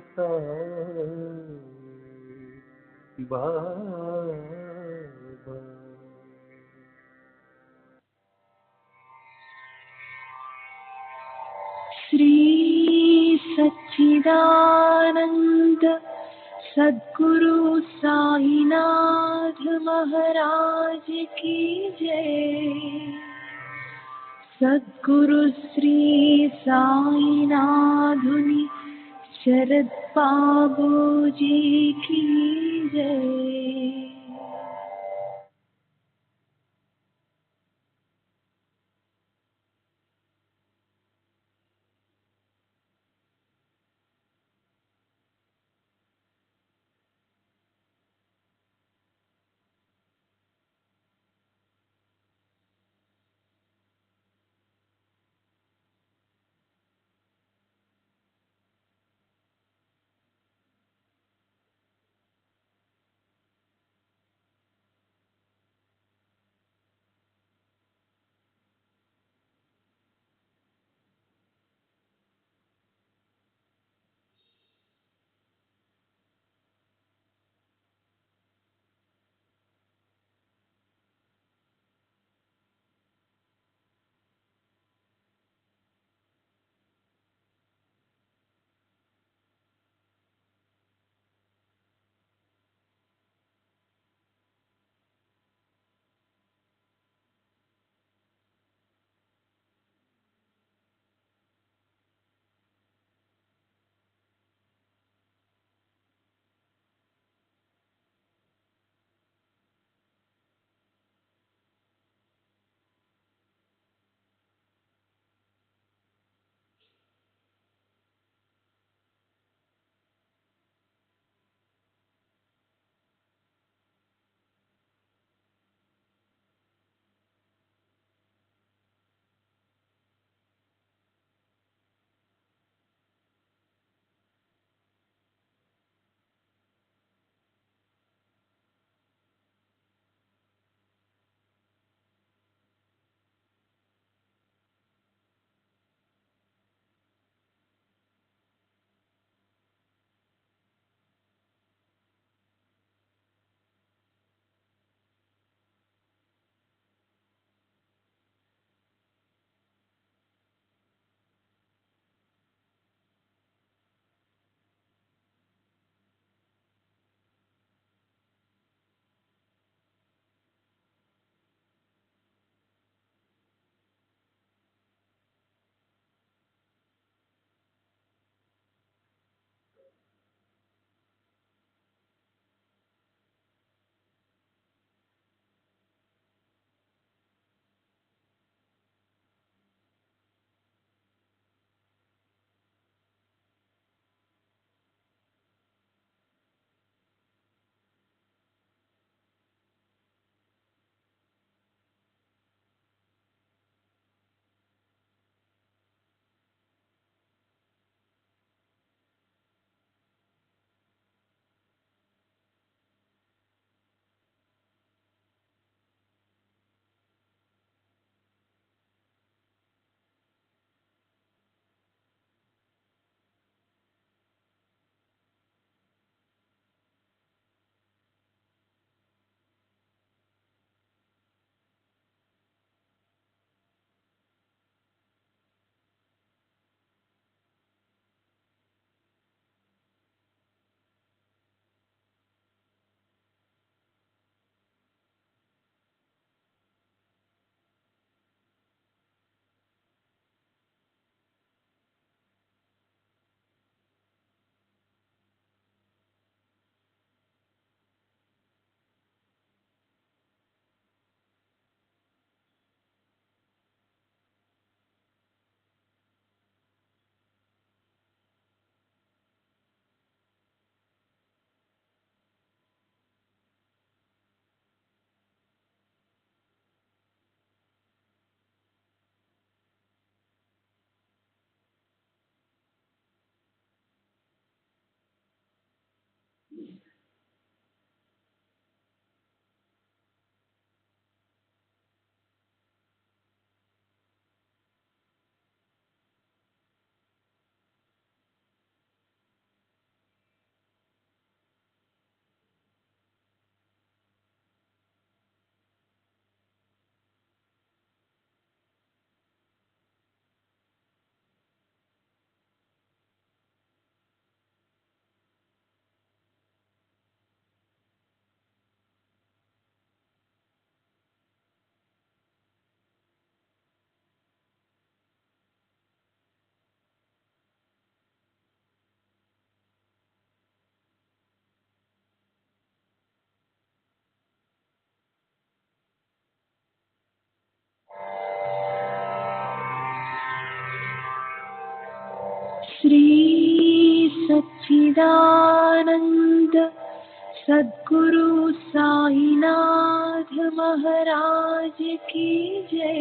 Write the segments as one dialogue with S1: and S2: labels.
S1: साई बाबा।
S2: श्री सच्चिदानंद सद्गुरु साईनाथ महाराज की जय। सद्गुरु श्री साईनाथुनि शरद बाबू जी की जय। श्री सच्चिदानंद सद्गुरु साईनाथ महाराज की जय।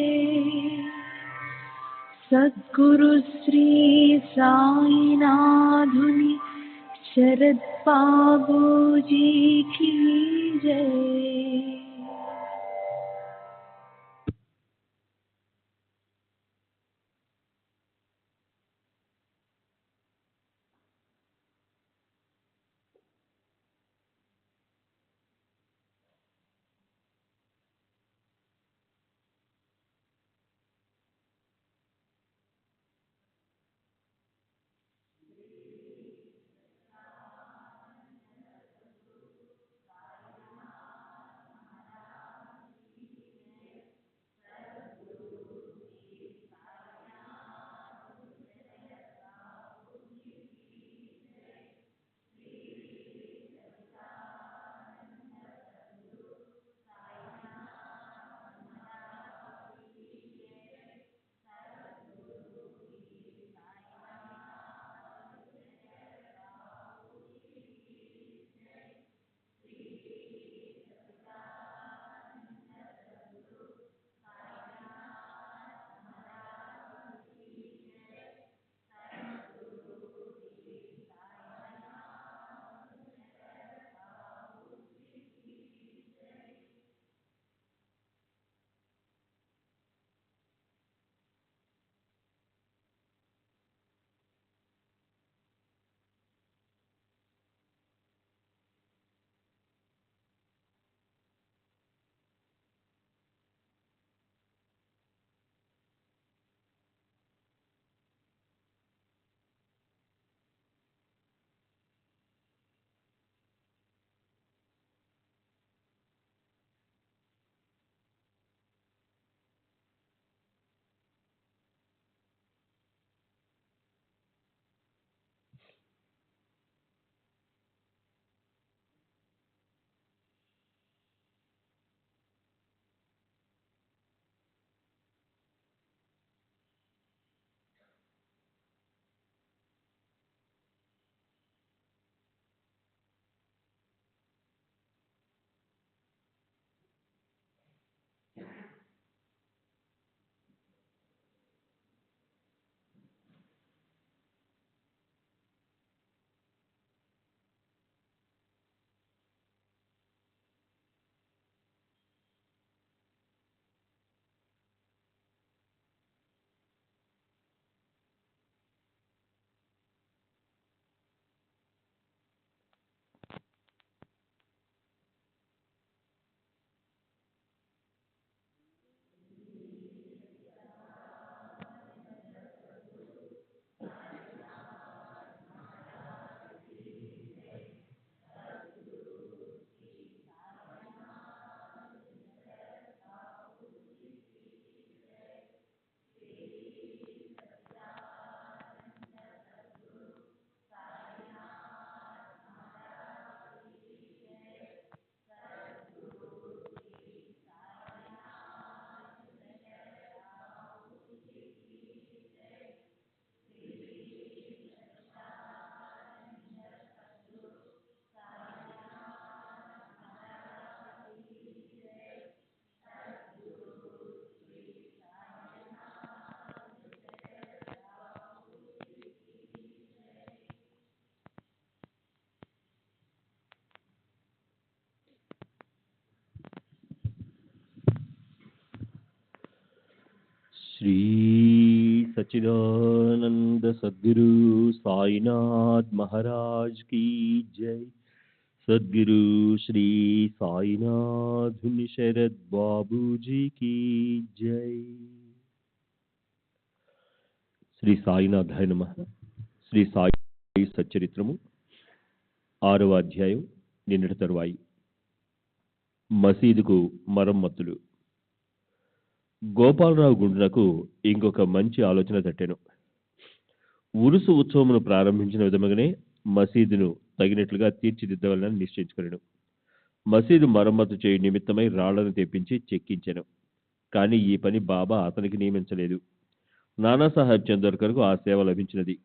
S2: सद्गुरु श्री साईनाथुनि शरद बाबूजी की जय।
S3: श्री सच्चिदानंद सद्गुरु साईनाथ महाराज की जय। सद्गुरु श्री साईनाथ शरद बाबूजी की जय। శ్రీ సాయినాథాయ నమః. శ్రీ సాయి సచ్చరిత్రము 6వ అధ్యాయం. నిన్నటి తరువాయి మసీదుకు మరమ్మతులు. గోపాలరావు గుండునకు ఇంకొక మంచి ఆలోచన తట్టెను. ఉరుసు ఉత్సవమును ప్రారంభించిన విధముగానే మసీదును తగినట్లుగా తీర్చిదిద్దవాలని నిశ్చయించుకొనెను. మసీదు మరమ్మతు చేయు నిమిత్తమై రాళ్లను తెప్పించి చెక్కించెను. కానీ ఈ పని బాబా అతనికి నియమించలేదు. నానాసాహెబ్ చందోర్కర్కు ఆ సేవ లభించినది.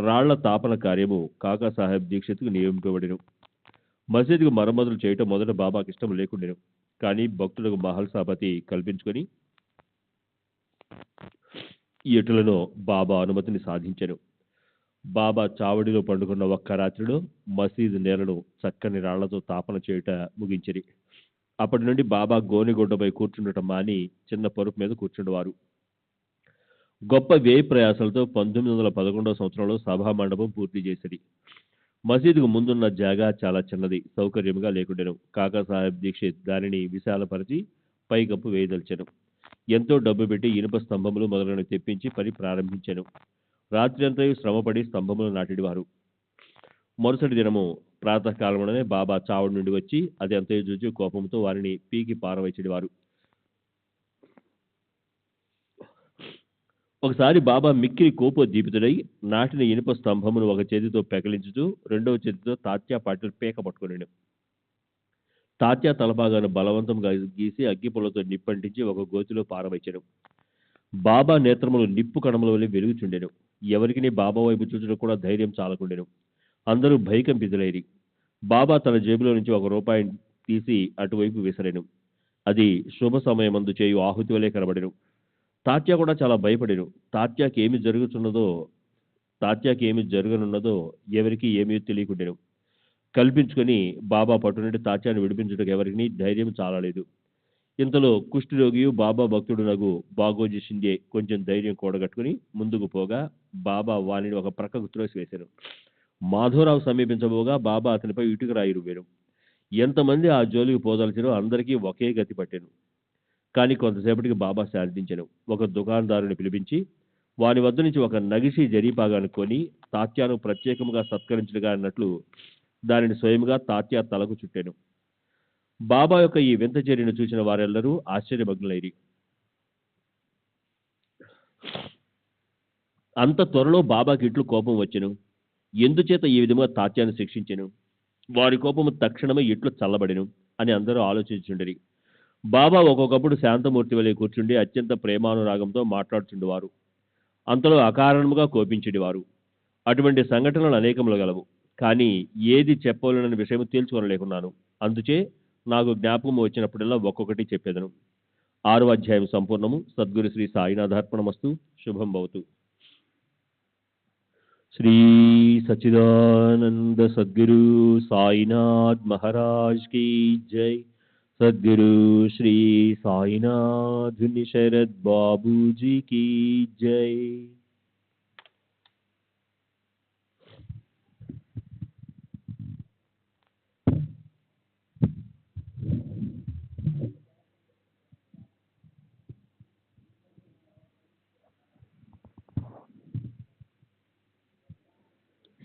S3: రాళ్ల తాపన కార్యము కాకాసాహెబ్ దీక్షిత్కు నియమింపబడిను. మసీదుకు మరమ్మతులు చేయటం మొదట బాబాకి ఇష్టం లేకుండెను. కానీ భక్తులకు మహల్సాపతి కల్పించుకొని ఎటులను బాబా అనుమతిని సాధించెను. బాబా చావడిలో పండుకున్న ఒక్క రాత్రిలో మసీదు నేలను చక్కని రాళ్లతో తాపన చేయుట ముగించిరి. అప్పటి నుండి బాబా గోనెగుడ్డపై కూర్చుండటం మాని చిన్న పరుపు మీద కూర్చుండేవారు. గొప్ప వ్యయ ప్రయాసాలతో 1911 సంవత్సరంలో సభా మండపం పూర్తి చేసిరి. మసీదుకు ముందున్న జాగా చాలా చిన్నది, సౌకర్యంగా లేకుండెను. కాకాసాహెబ్ దీక్షిత్ దానిని విశాలపరిచి పైకప్పు వేయదల్చెను. ఎంతో డబ్బు పెట్టి ఇనుప స్తంభములు మొదలైనవి తెప్పించి పని ప్రారంభించెను. రాత్రి అంతా శ్రమపడి స్తంభములు నాటిడివారు. మరుసటి దినము ప్రాతకాలంలోనే బాబా చావుడి నుండి వచ్చి అది అంతయు చూచి కోపంతో వారిని పీకి పారవైచిడివారు. ఒకసారి బాబా మిక్కిలి కోపోద్దీపితుడై నాటిన ఇనుప స్తంభమును ఒక చేతితో పెకలించుతూ రెండవ చేతితో తాత్యా పాటిల్ పేక పట్టుకుని తాత్యా తలపాగాను బలవంతంగా గీసి అగ్గిపుల్లతో నిప్పంటించి ఒక గోతిలో పారవైచెను. బాబా నేత్రములు నిప్పు కణముల వల్ల వెలుగుచుండెను. ఎవరికి బాబా వైపు చూచడం కూడా ధైర్యం చాలకుండెను. అందరూ భయకంపితులైరి. బాబా తన జేబులో నుంచి ₹1 తీసి అటువైపు విసరెను. అది శుభ సమయమందు చేయు ఆహుతి వలె కనబడెను. తాత్యా కూడా చాలా భయపడెను. తాత్యాకి ఏమి జరగనున్నదో ఎవరికి ఏమీ తెలియకుండెను. కల్పించుకొని బాబా పట్టు నుండి తాత్యాను విడిపించుటకు ఎవరికి ధైర్యం చాలలేదు. ఇంతలో కుష్ఠరోగియు బాబా భక్తుడునగు బాగోజీ షిండే కొంచెం ధైర్యం కూడగట్టుకుని ముందుకు పోగా బాబా వానిని ఒక ప్రక్కకు త్రోసివేశాను. మాధవరావు సమీపించబోగా బాబా అతనిపై ఇటుక రాయి రువ్వారు. ఎంతమంది ఆ జోలికి పోదలిచారో అందరికీ ఒకే గతి పట్టాను. కానీ కొంతసేపటికి బాబా శాంతించెను. ఒక దుకాణదారుని పిలిపించి వాని వద్ద నుంచి ఒక నగిషి జరీపాగాను కొని తాత్యాను ప్రత్యేకంగా సత్కరించడుగా అన్నట్లు దానిని స్వయంగా తాత్యా తలకు చుట్టాను. బాబా యొక్క ఈ వింత చర్యను చూసిన వారెల్లరూ ఆశ్చర్యమగ్నులైరి. అంత త్వరలో బాబాకి ఇట్లు కోపం వచ్చెను. ఎందుచేత ఈ విధంగా తాత్యాను శిక్షించెను? వారి కోపము తక్షణమే ఇట్లు చల్లబడెను అని అందరూ ఆలోచించుండరి. బాబా ఒక్కొక్కప్పుడు శాంతమూర్తి వలె కూర్చుండి అత్యంత ప్రేమానురాగంతో మాట్లాడుచుండేవారు. అంతలో అకారణముగా కోపించేవారు. అటువంటి సంఘటనలు అనేకములు గలవు. కానీ ఏది చెప్పవలనని విషయం తేల్చుకొనలేకున్నాను. అందుచే నాకు జ్ఞాపకం వచ్చినప్పుడల్లా ఒక్కొక్కటి చెప్పేదను. 6వ అధ్యాయం సంపూర్ణము. సద్గురు శ్రీ సాయినాథార్పణమస్తు. శుభం భవతు. శ్రీ సచ్చిదానంద సద్గురు సాయినాథ్ మహారాజ్ की जय. सद्गुरु श्री साईनाथ शरद बाबू जी की जय.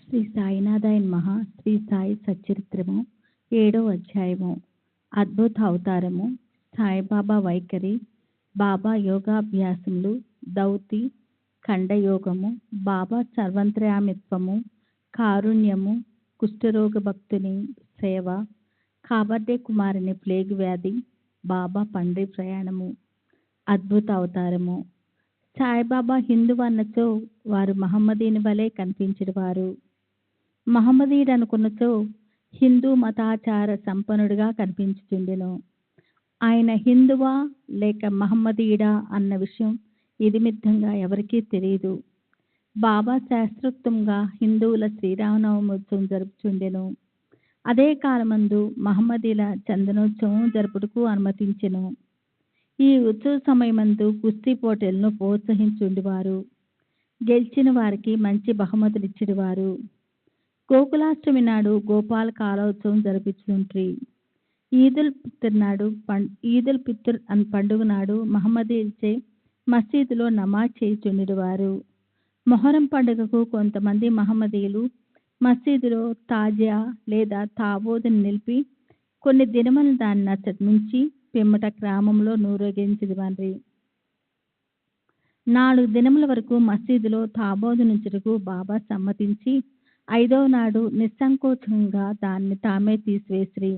S2: శ్రీ సాయినాథాయ నమః. శ్రీ సాయి సచ్చరిత్రము 7వ అధ్యాయము. అద్భుత అవతారము, సాయిబాబా వైఖరి, బాబా యోగాభ్యాసములు, దౌతి, ఖండయోగము, బాబా సర్వంత్రయామిత్వము, కారుణ్యము, కుష్ఠరోగ భక్తుని సేవ, కాబర్డే కుమారుని ప్లేగు వ్యాధి, బాబా పండ్రి ప్రయాణము. అద్భుత అవతారము. సాయిబాబా హిందూ అన్నచో వారు మహమ్మదీని వలె కనిపించేవారు. మహమ్మదీయుడు అనుకున్నచో హిందూ మతాచార సంపన్నుడిగా కనిపించుచుండెను. ఆయన హిందువా లేక మహమ్మదీయుడా అన్న విషయం ఇదిమిద్ధంగా ఎవరికీ తెలియదు. బాబా శాస్త్రోక్తంగా హిందువుల శ్రీరామనవమి ఉత్సవం జరుపుచుండెను. అదే కాలమందు మహమ్మదీల చందనోత్సవం జరుపుటకు అనుమతించెను. ఈ ఉత్సవ సమయమందు కుస్తీ పోటీలను ప్రోత్సహించుండేవారు. గెలిచిన వారికి మంచి బహుమతులు ఇచ్చేవారు. గోకులాష్టమి నాడు గోపాల కాలోత్సవం జరిపించుండ్రి. ఈదుల్ ఫిత్ర్ పండుగ నాడు మహమ్మదీలచే మసీదులో నమాజ్ చేయుచుండేవారు. మొహరం పండుగకు కొంతమంది మహమ్మదీయులు మసీదులో తాజియా లేదా తాబోతుని నిలిపి కొన్ని దినముల దాన్ని నుంచి పిమ్మట గ్రామంలో నూరేగించేవారు. 4 దినముల వరకు మసీదులో తాబోతు నుంచుటకు బాబా సమ్మతించి 5వ నాడు నిస్సంకోచంగా దాన్ని తామే తీసివేసిరి.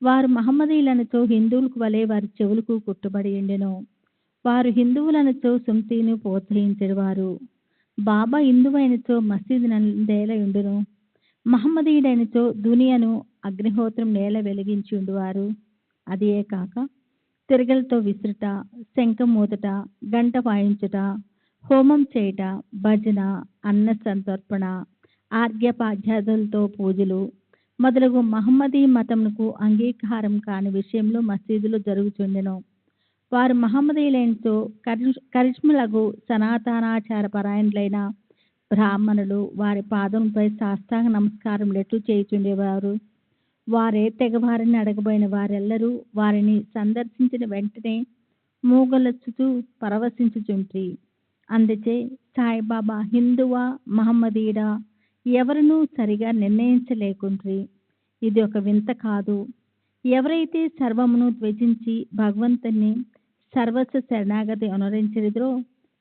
S2: వారు మహమ్మదీయులనచో హిందువులకు వలె వారి చెవులకు కుట్టుబడి ఉండెను. వారు హిందువులనచో సుమ్తీని ప్రోత్సహించేవారు. బాబా హిందువైనచో మసీదు నేల ఉండును, మహమ్మదీయుడైనచో దునియను అగ్నిహోత్రం నేల వెలిగించి ఉండువారు. అదియే కాక తిరగలతో విసురుట, శంఖం మూతట, గంట వాయించుట, హోమం చేయుట, భజన, అన్న సంతర్పణ, ఆర్ఘ్యపాధ్యాదులతో పూజలు మొదలగు మహమ్మదీ మతమునకు అంగీకారం కాని విషయంలో మసీదులో జరుగుచుండెను. వారు మహమ్మదీయులైనతో కరిష్మలగు సనాతనాచార పరాయణులైన బ్రాహ్మణులు వారి పాదములపై సాష్టాంగ నమస్కారములెట్లు చేయుచుండేవారు. వారే తెగవారిని అడగబోయిన వారెల్లరూ వారిని సందర్శించిన వెంటనే మూగలొచ్చుచూ పరవశించుచుండ్రి. అందుచే సాయిబాబా హిందువా మహమ్మదీయుడా ఎవరినూ సరిగా నిర్ణయించలేకుండ్రి. ఇది ఒక వింత కాదు. ఎవరైతే సర్వమును త్యజించి భగవంతుని సర్వస్వ శరణాగతి అనుసరించరిదో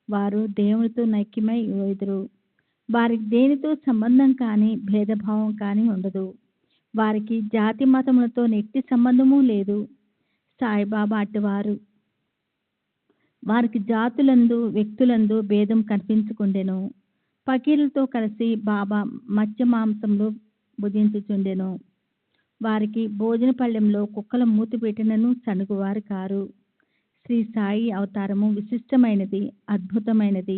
S2: వారు దేవునితో నైక్యమై యోదురు. వారికి దేనితో సంబంధం కానీ భేదభావం కానీ ఉండదు. వారికి జాతి మతములతో ఎట్టి సంబంధము లేదు. సాయిబాబా అటువారు. వారికి జాతులందు వ్యక్తులందు భేదం కనిపించుకుండెను. ఫకీరులతో కలిసి బాబా మత్స్య మాంసంలో భుజించుచుండెను. వారికి భోజన పళ్ళెంలో కుక్కల మూతి పెట్టినను సణుగువారు కారు. శ్రీ సాయి అవతారము విశిష్టమైనది, అద్భుతమైనది.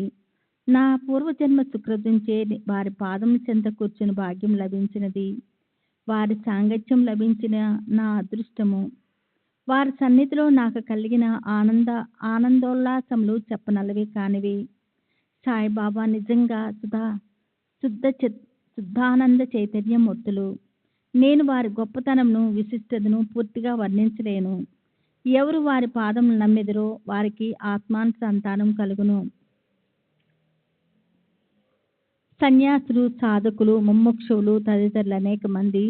S2: నా పూర్వజన్మ సుకృతంచే వారి పాదం చెంత కూర్చుని భాగ్యం లభించినది. వారి సాంగత్యం లభించిన నా అదృష్టము. వారి సన్నిధిలో నాకు కలిగిన ఆనందోల్లాసములు చెప్పనలవి కానివి. సాయిబాబా నిజంగా శుద్ధానంద చైతన్యమూర్తులు. నేను వారి గొప్పతనమును విశిష్టతను పూర్తిగా వర్ణించలేను. ఎవరు వారి పాదములు నమ్మెదరో వారికి ఆత్మాన్ సంతానం కలుగును. సన్యాసులు, సాధకులు, ముముక్షువులు తదితరులు అనేక మంది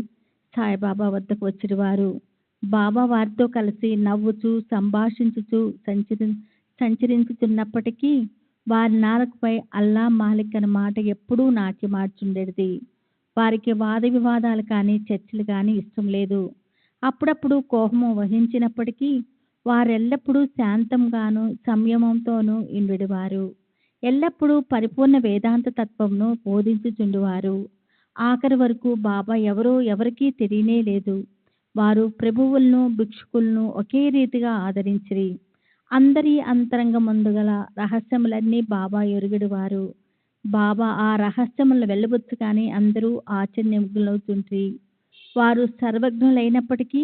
S2: సాయిబాబా వద్దకు వచ్చినవారు. బాబా వారితో కలిసి నవ్వుచూ సంభాషించుచూ సంచరించుతున్నప్పటికీ వారి నాలుకపై అల్లా మాలిక్ అన్న మాట ఎప్పుడూ నాట్యమాడుచుండేది. వారికి వాద వివాదాలు కానీ చర్చలు కానీ ఇష్టం లేదు. అప్పుడప్పుడు కోపము వహించినప్పటికీ వారెల్లప్పుడూ శాంతంగాను సంయమంతోనూ ఇండువారు. ఎల్లప్పుడూ పరిపూర్ణ వేదాంత తత్వమును బోధించుచుండువారు. ఆఖరి వరకు బాబా ఎవరో ఎవరికీ తెలియనే లేదు. వారు ప్రభువులను భిక్షుకులను ఒకే రీతిగా ఆదరించిరి. అందరి అంతరంగమందు గల రహస్యములన్నీ బాబా ఎరుగుడువారు. బాబా ఆ రహస్యములను వెళ్ళబుచ్చు కానీ అందరూ ఆశ్చర్యములవుతుండ్రి. వారు సర్వజ్ఞులైనప్పటికీ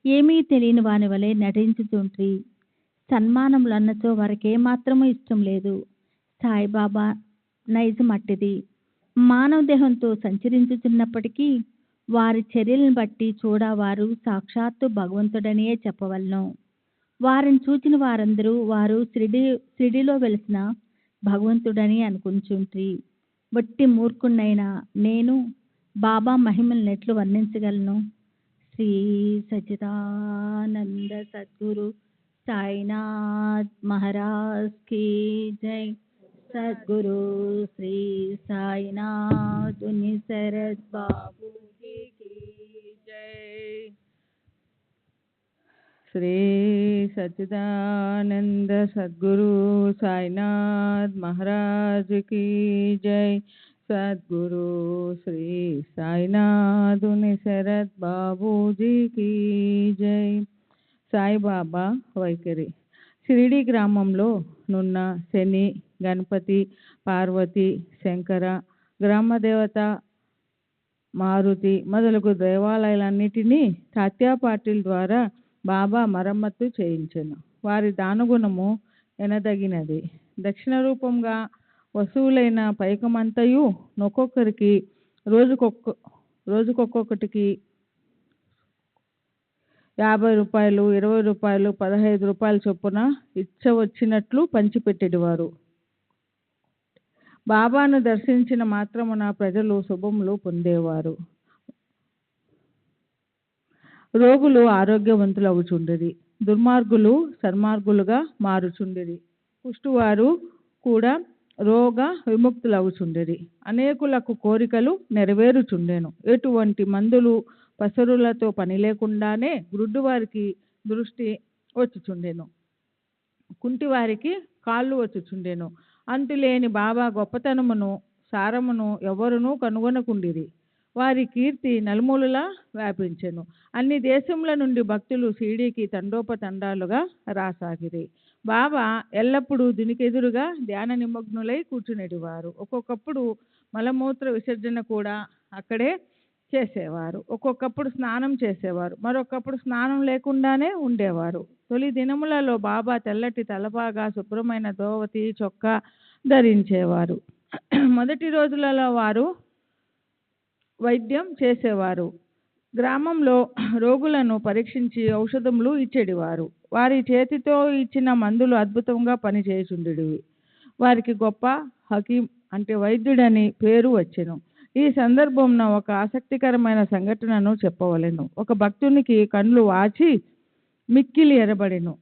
S2: ఏమీ తెలియని వాని వలె నటించుతుండ్రి. సన్మానములు అన్నచో వారికేమాత్రమూ ఇష్టం లేదు. సాయిబాబా నైజం అట్టిది. మానవ దేహంతో సంచరించుతున్నప్పటికీ వారి చర్యలను బట్టి చూడవారు సాక్షాత్తు భగవంతుడనే చెప్పవలను. వారిని చూచిన వారందరూ వారు షిరిడీలో వెలిసిన భగవంతుడని అనుకుంటుండ్రి. వట్టి మూర్ఖునైనా నేను బాబా మహిమలను ఎట్లు వర్ణించగలను? శ్రీ సచ్చిదానంద సద్గురు సాయినాథ్ మహారాజ్ కీ జై. సద్గురు శ్రీ సాయినాథ్ శరత్ బాబు జీ కీ జై. శ్రీ సచ్చిదానంద సద్గురు సాయినాథ్ మహారాజ్ కీ జై. సద్గురు శ్రీ సాయినాథ్ శరత్ బాబూజీ కీ జై. సాయిబాబా వైఖరి. షిరిడి గ్రామంలో నున్న శని, గణపతి, పార్వతి, శంకర, గ్రామదేవత మారుతి మొదలగు దేవాలయాలన్నిటినీ తాత్యా పాటిల్ ద్వారా బాబా మరమ్మత్తు చేయించెను. వారి దానగుణము ఎనదగినది. దక్షిణ రూపంగా వసూలైన పైకమంతయు ఒక్కొక్కరికి రోజుకొక్కొక్కటికి 50 రూపాయలు, 20 రూపాయలు, 15 రూపాయల చొప్పున ఇచ్చవచ్చినట్లు పంచిపెట్టేటివారు. బాబాను దర్శించిన మాత్రమున ప్రజలు శుభములు పొందేవారు. రోగులు ఆరోగ్యవంతులు అవుచుండిరి. దుర్మార్గులు సన్మార్గులుగా మారుచుండిరి. కుష్టువారు కూడా రోగ విముక్తులవుచుండిరి. అనేకులకు కోరికలు నెరవేరుచుండెను. ఎటువంటి మందులు పసరులతో పని లేకుండానే గుడ్డివారికి దృష్టి వచ్చుచుండెను. కుంటివారికి కాళ్ళు వచ్చుచుండెను.
S4: అంతులేని బాబా గొప్పతనమును సారమును ఎవరునూ కనుగొనకుండిరి. వారి కీర్తి నలుమూలలా వ్యాపించెను. అన్ని దేశముల నుండి భక్తులు షిరిడీకి తండోపతండాలుగా రాసాగిరి. బాబా ఎల్లప్పుడూ దీనికెదురుగా ధ్యాన నిమగ్నులై కూర్చునేటివారు. ఒక్కొక్కప్పుడు మలమూత్ర విసర్జన కూడా అక్కడే చేసేవారు. ఒక్కొక్కప్పుడు స్నానం చేసేవారు, మరొకప్పుడు స్నానం లేకుండానే ఉండేవారు. తొలి దినములలో బాబా తెల్లటి తలపాగా, శుభ్రమైన ధోవతి చొక్కా ధరించేవారు. మొదటి రోజులలో వారు వైద్యం చేసేవారు. గ్రామంలో రోగులను పరీక్షించి ఔషధములు ఇచ్చేటివారు. వారి చేతితో ఇచ్చిన మందులు అద్భుతంగా పనిచేయుచుండేవి. వారికి గొప్ప హకీం అంటే వైద్యుడని పేరు వచ్చెను. ఈ సందర్భంలో ఒక ఆసక్తికరమైన సంఘటనను చెప్పవలెను. ఒక భక్తునికి కండ్లు వాచి మిక్కిలి ఎరబడెను.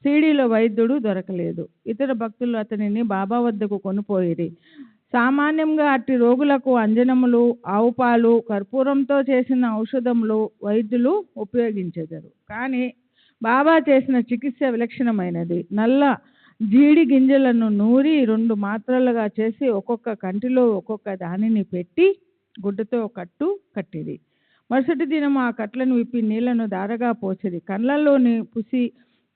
S4: షిరిడీలో వైద్యుడు దొరకలేదు. ఇతర భక్తులు అతనిని బాబా వద్దకు కొనుపోయిరి. సామాన్యంగా అట్టి రోగులకు అంజనములు, ఆవుపాలు, కర్పూరంతో చేసిన ఔషధములు వైద్యులు ఉపయోగించెదరు. కానీ బాబా చేసిన చికిత్స విలక్షణమైనది. నల్ల జీడి గింజలను నూరి 2 మాత్రలుగా చేసి ఒక్కొక్క కంటిలో ఒక్కొక్క దానిని పెట్టి గుడ్డతో కట్టిది. మరుసటి దినం ఆ కట్లను విప్పి నీళ్లను దారగా పోసిరి. కళ్ళల్లోని పుసి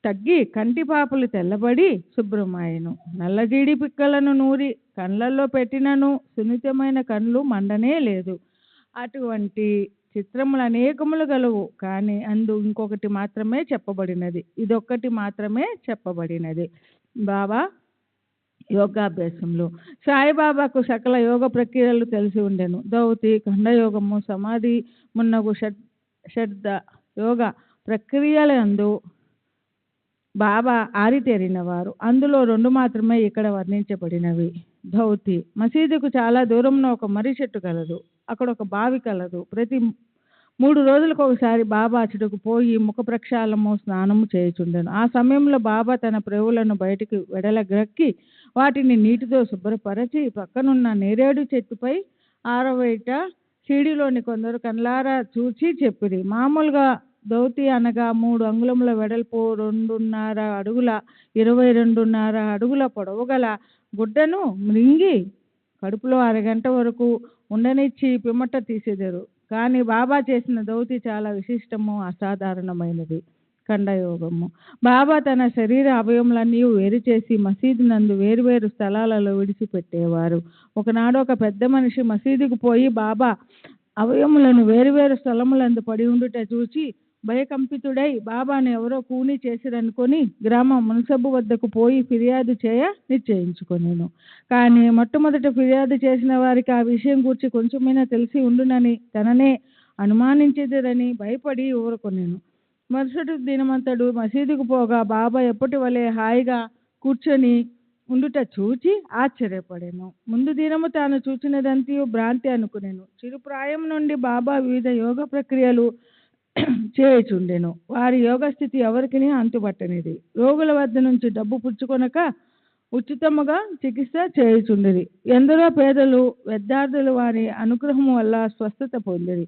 S4: తగ్గి కంటి పాపలు తెల్లబడి శుభ్రమాయెను. నల్ల జీడి పిక్కలను నూరి కళ్ళల్లో పెట్టినను సున్నితమైన కళ్ళు మండనే లేదు. అటువంటి చిత్రములు అనేకములు గలవు. కానీ అందు ఇంకొకటి మాత్రమే చెప్పబడినది. ఇదొక్కటి మాత్రమే చెప్పబడినది. బాబా యోగాభ్యాసంలో సాయిబాబాకు సకల యోగ ప్రక్రియలు తెలిసి ఉండెను. ధౌతి, ఖండయోగము, సమాధి మున్నగు షడ్ద యోగ ప్రక్రియలందు బాబా ఆరితేరినవారు. అందులో 2 మాత్రమే ఇక్కడ వర్ణించబడినవి. ధౌతి. మసీదుకు చాలా దూరంలో ఒక మర్రి చెట్టు కలదు. అక్కడ ఒక బావి కలదు. ప్రతి 3 రోజులకు ఒకసారి బాబా అచ్చటకు పోయి ముఖ ప్రక్షాళనము, స్నానము చేయుచుండెను. ఆ సమయంలో బాబా తన ప్రేవులను బయటికి వెడలగ్రక్కి వాటిని నీటితో శుభ్రపరచి పక్కనున్న నేరేడు చెట్టుపై ఆరవేట షిరిడీలోని కొందరు కళ్ళారా చూచి చెప్పిరి. మామూలుగా ధౌతి అనగా 3 అంగుళముల వెడల్పు, 2.5 అడుగుల 22.5 అడుగుల పొడవు గల గుడ్డను మృంగి కడుపులో అరగంట వరకు ఉండనిచ్చి పిమ్మట తీసేదరు. కానీ బాబా చేసిన ధౌతి చాలా విశిష్టము, అసాధారణమైనది. ఖండయోగము. బాబా తన శరీర అవయములన్నీ వేరు చేసి మసీదు నందు వేరువేరు స్థలాలలో విడిచిపెట్టేవారు. ఒకనాడు ఒక పెద్ద మనిషి మసీదుకు పోయి బాబా అవయములను వేరువేరు స్థలములందు పడి ఉండుట చూచి భయకంపితుడై బాబాను ఎవరో కూని చేసిరనుకొని గ్రామ మున్సబు వద్దకు పోయి ఫిర్యాదు చేయ నిశ్చయించుకొనేను. కానీ మొట్టమొదట ఫిర్యాదు చేసిన వారికి ఆ విషయం గురించి కొంచెమైనా తెలిసి ఉండునని తననే అనుమానించేదిరని భయపడి ఊరుకొనేను. మరుసటి దినమంతడు మసీదుకు పోగా బాబా ఎప్పటి వలె హాయిగా కూర్చొని ఉండుట చూచి ఆశ్చర్యపడెను. ముందు దినము తాను చూచినదంతయు భ్రాంతి అనుకునేను. చిరుప్రాయం నుండి బాబా వివిధ యోగ ప్రక్రియలు చేయుచుండెను. వారి యోగ స్థితి ఎవరికి అంతుపట్టనిది. రోగుల వద్ద నుంచి డబ్బు పుచ్చుకొనక ఉచితముగా చికిత్స చేయుచుండిరి. ఎందరో పేదలు విద్యార్థులు వారి అనుగ్రహం వల్ల స్వస్థత పొందిరి.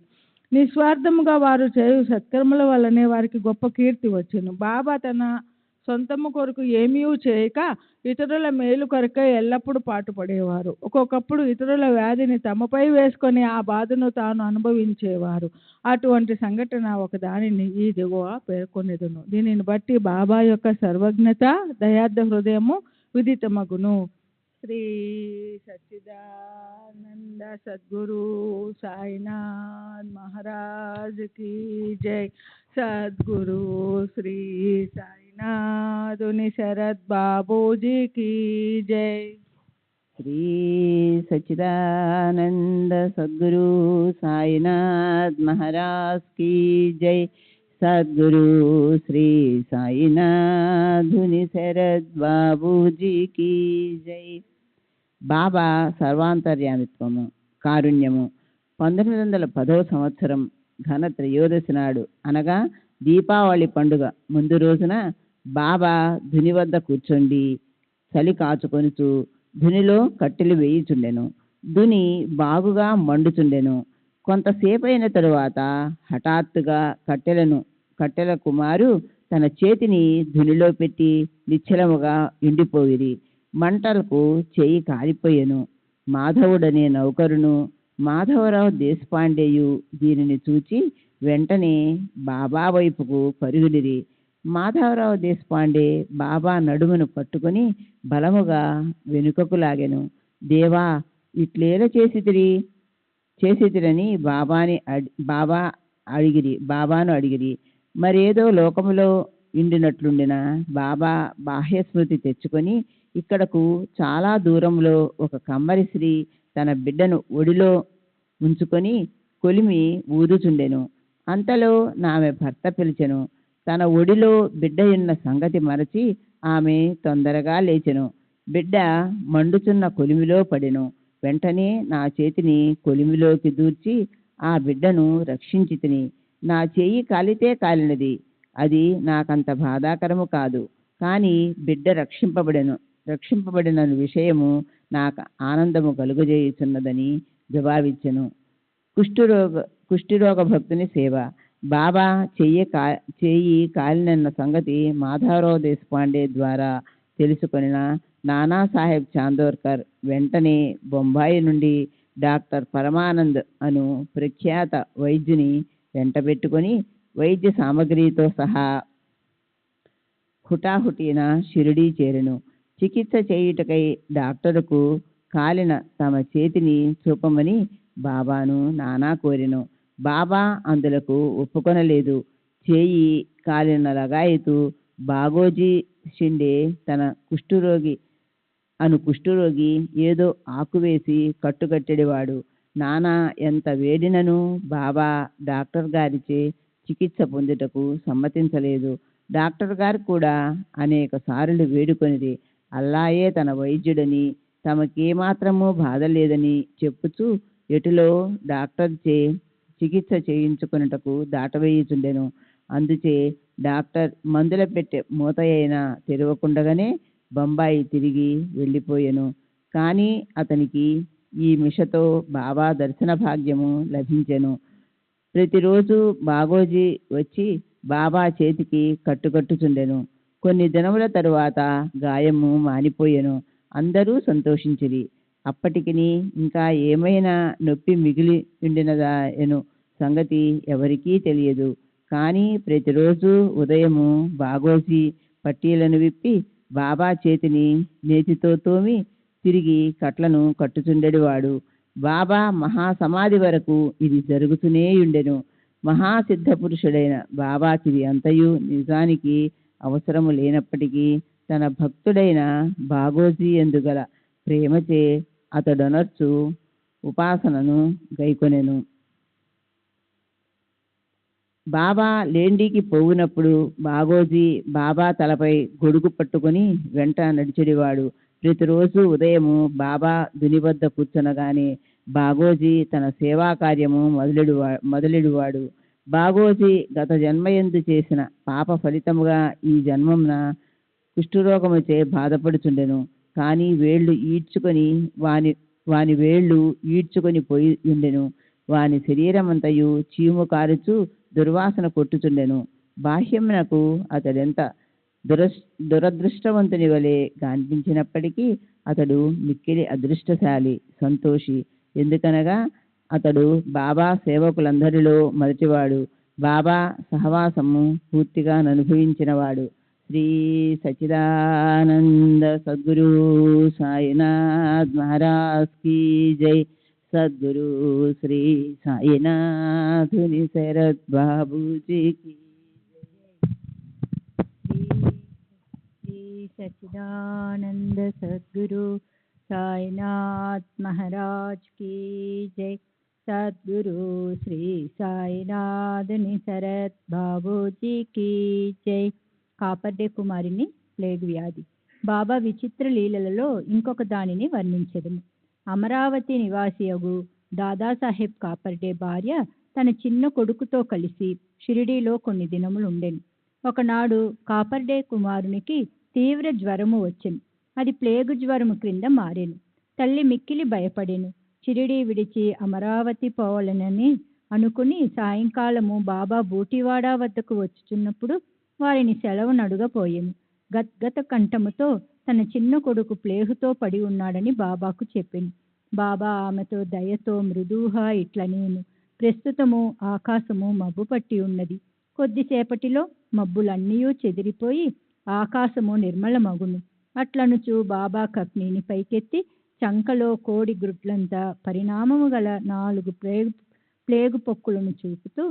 S4: నిస్వార్థముగా వారు చేయు సత్కర్మల వల్లనే వారికి గొప్ప కీర్తి వచ్చెను. బాబా తన సొంతము కొరకు ఏమీ చేయక ఇతరుల మేలు కొరకై ఎల్లప్పుడూ పాటుపడేవారు. ఒక్కొక్కప్పుడు ఇతరుల వ్యాధిని తమపై వేసుకొని ఆ బాధను తాను అనుభవించేవారు. అటువంటి సంఘటన ఒక దానిని ఈ దిగువ పేర్కొనేదును. దీనిని బట్టి బాబా యొక్క సర్వజ్ఞత, దయార్థ హృదయము విదితమగును. శ్రీ సచ్చిదానంద సద్గురు సాయినాథ్ మహారాజ్ की जय. सद्गुरु श्री साईनाथ शरद बाबू जी की जय.
S5: श्री सच्चिदानंद सद्गुरु साईनाथ महाराज की जय. सद्गुरु श्री साईनाथ शरद बाबू जी की जय. బాబా సర్వాంతర్యామిత్వము, కారుణ్యము. 1910వ సంవత్సరం ఘన త్రయోదశి నాడు అనగా దీపావళి పండుగ ముందు రోజున బాబా ధుని వద్ద కూర్చొండి చలి కాచుకొనుచు ధునిలో కట్టెలు వేయుచుండెను. ధుని బాగుగా మండుచుండెను. కొంతసేపు అయిన తరువాత హఠాత్తుగా కట్టెల కుమారు తన చేతిని ధునిలో పెట్టి నిశ్చలముగా ఎండిపోయిరి. మంటలకు చెయ్యి కాలిపోయెను. మాధవుడనే నౌకరును మాధవరావు దేశపాండేయు దీనిని చూచి వెంటనే బాబా వైపుకు పరుగుడిరి. మాధవరావు దేశపాండే బాబా నడుమును పట్టుకొని బలముగా వెనుకకు లాగెను. దేవా, ఇట్లేల చేసితిరని బాబాను అడిగిరి. మరేదో లోకములో ఇండినట్లుండిన బాబా బాహ్యస్మృతి తెచ్చుకొని ఇక్కడకు చాలా దూరంలో ఒక కమ్మరి స్త్రీ తన బిడ్డను ఒడిలో ఉంచుకొని కొలిమి ఊదుచుండెను. అంతలో ఆమె భర్త పిలిచెను. తన ఒడిలో బిడ్డ ఉన్న సంగతి మరచి ఆమె తొందరగా లేచెను. బిడ్డ మండుచున్న కొలిమిలో పడెను. వెంటనే నా చేతిని కొలిమిలోకి దూర్చి ఆ బిడ్డను రక్షించి తిని. నా చేయి కాలితే కాలినది, అది నాకంత బాధాకరము కాదు. కానీ బిడ్డ రక్షింపబడిన విషయము నాకు ఆనందము కలుగజేయుచున్నదని జవాబిచ్చెను. కుష్ఠిరోగ భక్తుని సేవ. బాబా చెయ్యి కాలినన్న సంగతి మాధవరావు దేశపాండే ద్వారా తెలుసుకొనిన నానాసాహెబ్ చాందోర్కర్ వెంటనే బొంబాయి నుండి డాక్టర్ పరమానంద్ అను ప్రఖ్యాత వైద్యుని వెంటబెట్టుకొని వైద్య సామగ్రితో సహా హుటాహుటిన షిరిడీ చేరెను. చికిత్స చేయుటకై డాక్టరుకు కాలిన తమ చేతిని చూపమని బాబాను నానా కోరెను. బాబా అందులకు ఒప్పుకొనలేదు. చేయి కాలిన లగాయతు బాగోజీ షిండే తన కుష్ఠరోగి ఏదో ఆకువేసి కట్టుకట్టెడివాడు. నానా ఎంత వేడినను బాబా డాక్టర్ గారిచే చికిత్స పొందుటకు సమ్మతించలేదు. డాక్టర్ గారు కూడా అనేక సార్లు వేడుకొనిది. అల్లాయే తన వైద్యుడని, తమకేమాత్రమూ బాధ లేదని చెప్పుచూ ఎటులో డాక్టర్ చే చికిత్స చేయించుకున్నటకు దాటవేయుచుండెను. అందుచే డాక్టర్ మందుల పెట్టె మూత అయినా తెరవకుండగానే బొంబాయి తిరిగి వెళ్ళిపోయెను. కానీ అతనికి ఈ మిషతో బాబా దర్శన భాగ్యము లభించెను. ప్రతిరోజు బాగోజీ వచ్చి బాబా చేతికి కట్టుచుండెను. కొన్ని దినముల తరువాత గాయము మానిపోయెను. అందరూ సంతోషించిరి. అప్పటికి ఇంకా ఏమైనా నొప్పి మిగిలి ఉండినదాయను సంగతి ఎవరికీ తెలియదు. కానీ ప్రతిరోజు ఉదయము బాగోజీ పట్టీలను విప్పి బాబా చేతిని నేతితో తోమి తిరిగి కట్లను కట్టుచుండెడివాడు. బాబా మహాసమాధి వరకు ఇది జరుగుతూనే ఉండెను. మహాసిద్ధ పురుషుడైన బాబాకిది అంతయు నిజానికి అవసరము లేనప్పటికీ తన భక్తుడైన బాగోజీ ఎందుగల ప్రేమచే అతడొనర్చు ఉపాసనను గైకొనెను. బాబా లేండికి పోవునప్పుడు బాగోజీ బాబా తలపై గొడుగు పట్టుకొని వెంట నడిచెడివాడు. ప్రతిరోజు ఉదయము బాబా దుని వద్ద కూర్చొనగానే బాగోజీ తన సేవా కార్యము మొదలెడువాడు. బాగోజీ గత జన్మయందు చేసిన పాప ఫలితముగా ఈ జన్మమున కుష్ఠరోగముచే బాధపడుచుండెను. కానీ వాని వేళ్ళు ఈడ్చుకొని పోయి ఉండెను. వాని శరీరమంతయు చీము కారుచు దుర్వాసన కొట్టుచుండెను. బాహ్యమునకు అతడెంత దురదృష్టవంతుని వలె కనిపించినప్పటికీ అతడు మిక్కిలి అదృష్టశాలి, సంతోషి. ఎందుకనగా అతడు బాబా సేవకులందరిలో మొదటివాడు. బాబా సహవాసము పూర్తిగా అనుభవించినవాడు. శ్రీ సచ్చిదానంద సద్గురు సాయినాథ్ మహారాజ్ కీ జై. సద్గురు శ్రీ సాయినాథుని శరత్ బాబూజీకి శ్రీ సచ్చిదానంద సద్గురు సాయినాథ్ మహారాజ్ కీ జై. సద్గురు శ్రీ సాయినాథుని శరత్ బాబూజీకి జై. కాపర్డే కుమారిని ప్లేగ్ వ్యాధి. బాబా విచిత్ర లీలలలో ఇంకొక దానిని వర్ణించెదము. అమరావతి నివాసియగు దాదాసాహెబ్ కాపర్డే భార్య తన చిన్న కొడుకుతో కలిసి షిరిడీలో కొన్ని దినములు ఉండెను. ఒకనాడు కాపర్డే కుమారునికి తీవ్ర జ్వరము వచ్చెను. అది ప్లేగు జ్వరము క్రింద మారెను. తల్లి మిక్కిలి భయపడెను. షిరిడీ విడిచి అమరావతి పోవాలనని అనుకుని సాయంకాలము బాబా బూటివాడా వద్దకు వచ్చుచున్నప్పుడు వారిని సెలవు నడుగపోయెను. గద్గత కంఠముతో తన చిన్న కొడుకు ప్లేగుతో పడి ఉన్నాడని బాబాకు చెప్పింది. బాబా ఆమెతో దయతో మృదువుగా ఇట్లా నేను ప్రస్తుతము ఆకాశము మబ్బు పట్టి ఉన్నది. కొద్దిసేపటిలో మబ్బులన్నీ చెదిరిపోయి ఆకాశము నిర్మలమగును. అట్లనుచు బాబా కక్నీని పైకెత్తి చంకలో కోడి గ్రుడ్లంత పరిణామము గల 4 ప్లేగు పొక్కులను చూపుతూ,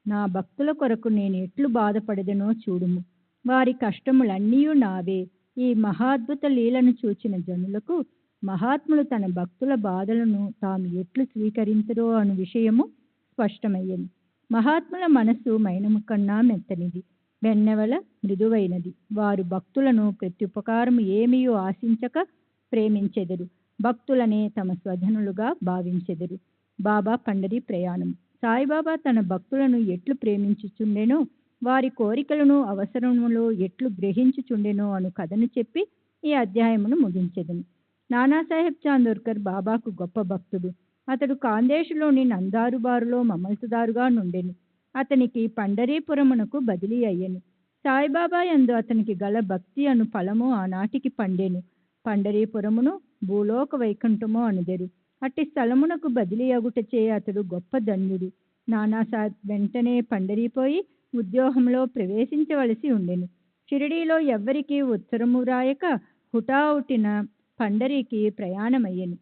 S5: నా భక్తుల కొరకు నేను ఎట్లు బాధపడదనో చూడుము. వారి కష్టములన్నీ నావే. ఈ మహాద్భుత లీలను చూచిన జనులకు మహాత్ములు తన భక్తుల బాధలను తాము ఎట్లు స్వీకరించరో అను విషయము స్పష్టమయ్యింది. మహాత్ముల మనస్సు మైనము కన్నా మెత్తనిది, వెన్నెవల మృదువైనది. వారు భక్తులను ప్రత్యుపకారము ఏమీయూ ఆశించక ప్రేమించెదరు. భక్తులనే తమ స్వధనులుగా భావించెదరు. బాబా పండరీ ప్రయాణం. సాయిబాబా తన భక్తులను ఎట్లు ప్రేమించుచుండెనో, వారి కోరికలను అవసరములు ఎట్లు గ్రహించుచుండెనో అను కథను చెప్పి ఈ అధ్యాయమును ముగించెదను. నానాసాహెబ్ చాందోర్కర్ బాబాకు గొప్ప భక్తుడు. అతడు కాందేశులోని నందారుబారులో మమల్తదారుగా నుండెను. అతనికి పండరీపురమునకు బదిలీ అయ్యెను. సాయిబాబా యందు అతనికి గల భక్తి అను ఫలము ఆనాటికి పండెను. పండరీపురమును భూలోక వైకుంఠము అనుదెరు. అట్టి స్థలమునకు బదిలీ అగుటచే అతడు గొప్ప ధన్యుడు. నానాసాహెబ్ వెంటనే పండరీపోయి ఉద్యోగంలో ప్రవేశించవలసి ఉండెను. షిరిడీలో ఎవ్వరికీ ఉత్తరము రాయక హుటాహుటిన పండరీకి ప్రయాణమయ్యెను.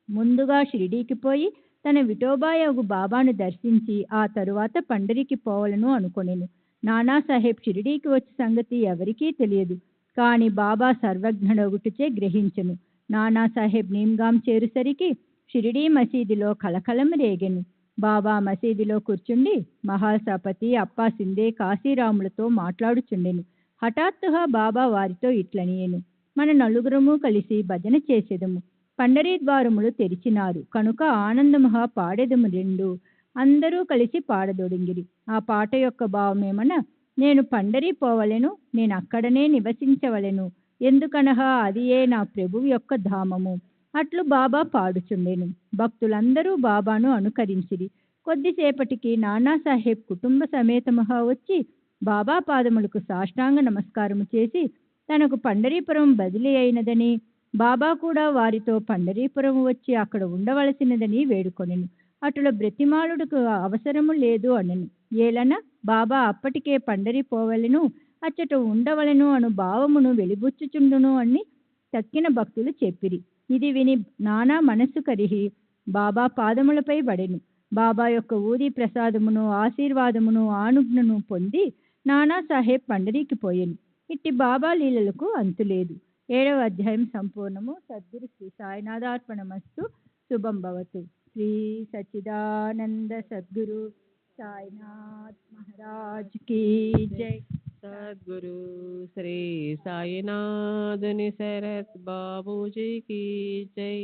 S5: ముందుగా షిరిడీకి పోయి తన విఠోబాయగు బాబాను దర్శించి ఆ తరువాత పండరీకి పోవలను అనుకొనెను. నానాసాహెబ్ షిరిడీకి వచ్చే సంగతి ఎవరికీ తెలియదు. కాని బాబా సర్వజ్ఞుడగుటచే గ్రహించెను. నానాసాహెబ్ నీమ్గాం చేరుసరికి షిరిడీ మసీదులో కలకలం రేగెను. బాబా మసీదులో కూర్చుండి మహాసపతి అప్పా సిందే కాశీరాములతో మాట్లాడుచుండెను. హఠాత్తుగా బాబా వారితో ఇట్లనియెను, మన నలుగురము కలిసి భజన చేసేదము. పండరీ ద్వారములు తెరిచినారు కనుక ఆనందముగా పాడెదము రెండు. అందరూ కలిసి పాడదొడంగిరి. ఆ పాట యొక్క భావమేమన, నేను పండరీ పోవలెను, నేను అక్కడనే నివసించవలెను, ఎందుకనగా అదియే నా ప్రభువు యొక్క ధామము. అట్లు బాబా పాడుచుండెను. భక్తులందరూ బాబాను అనుకరించిరి. కొద్దిసేపటికి నానాసాహెబ్ కుటుంబ సమేతముగా వచ్చి బాబా పాదములకు సాష్టాంగ నమస్కారము చేసి తనకు పండరీపురం బదిలీ అయినదని, బాబా కూడా వారితో పండరీపురం వచ్చి అక్కడ ఉండవలసినదని వేడుకొనెను. అటుల బ్రతిమాలుడుకు అవసరము లేదు అనెను. ఏలన బాబా అప్పటికే పండరీ పోవలెను, అచ్చట ఉండవలెను అను భావమును వెలిబుచ్చుచుండును అని తక్కిన భక్తులు చెప్పిరి. ఇది విని నానా మనస్సు కరిగి బాబా పాదములపై పడెను. బాబా యొక్క ఊది ప్రసాదమును ఆశీర్వాదమును ఆనుజ్ఞను పొంది నానాసాహెబ్ పండరీకి పోయెను. ఇట్టి బాబా లీలలకు అంతులేదు. 7వ అధ్యాయం సంపూర్ణము. సద్గురు శ్రీ సాయినాథార్పణమస్తు. శుభం భవతు. శ్రీ సచ్చిదానంద సద్గురు సాయినాథ్ మహారాజ్ కీ జై.
S6: సద్గురు శ్రీ సాయినాథుని శరత్ బాబూజీకి జై.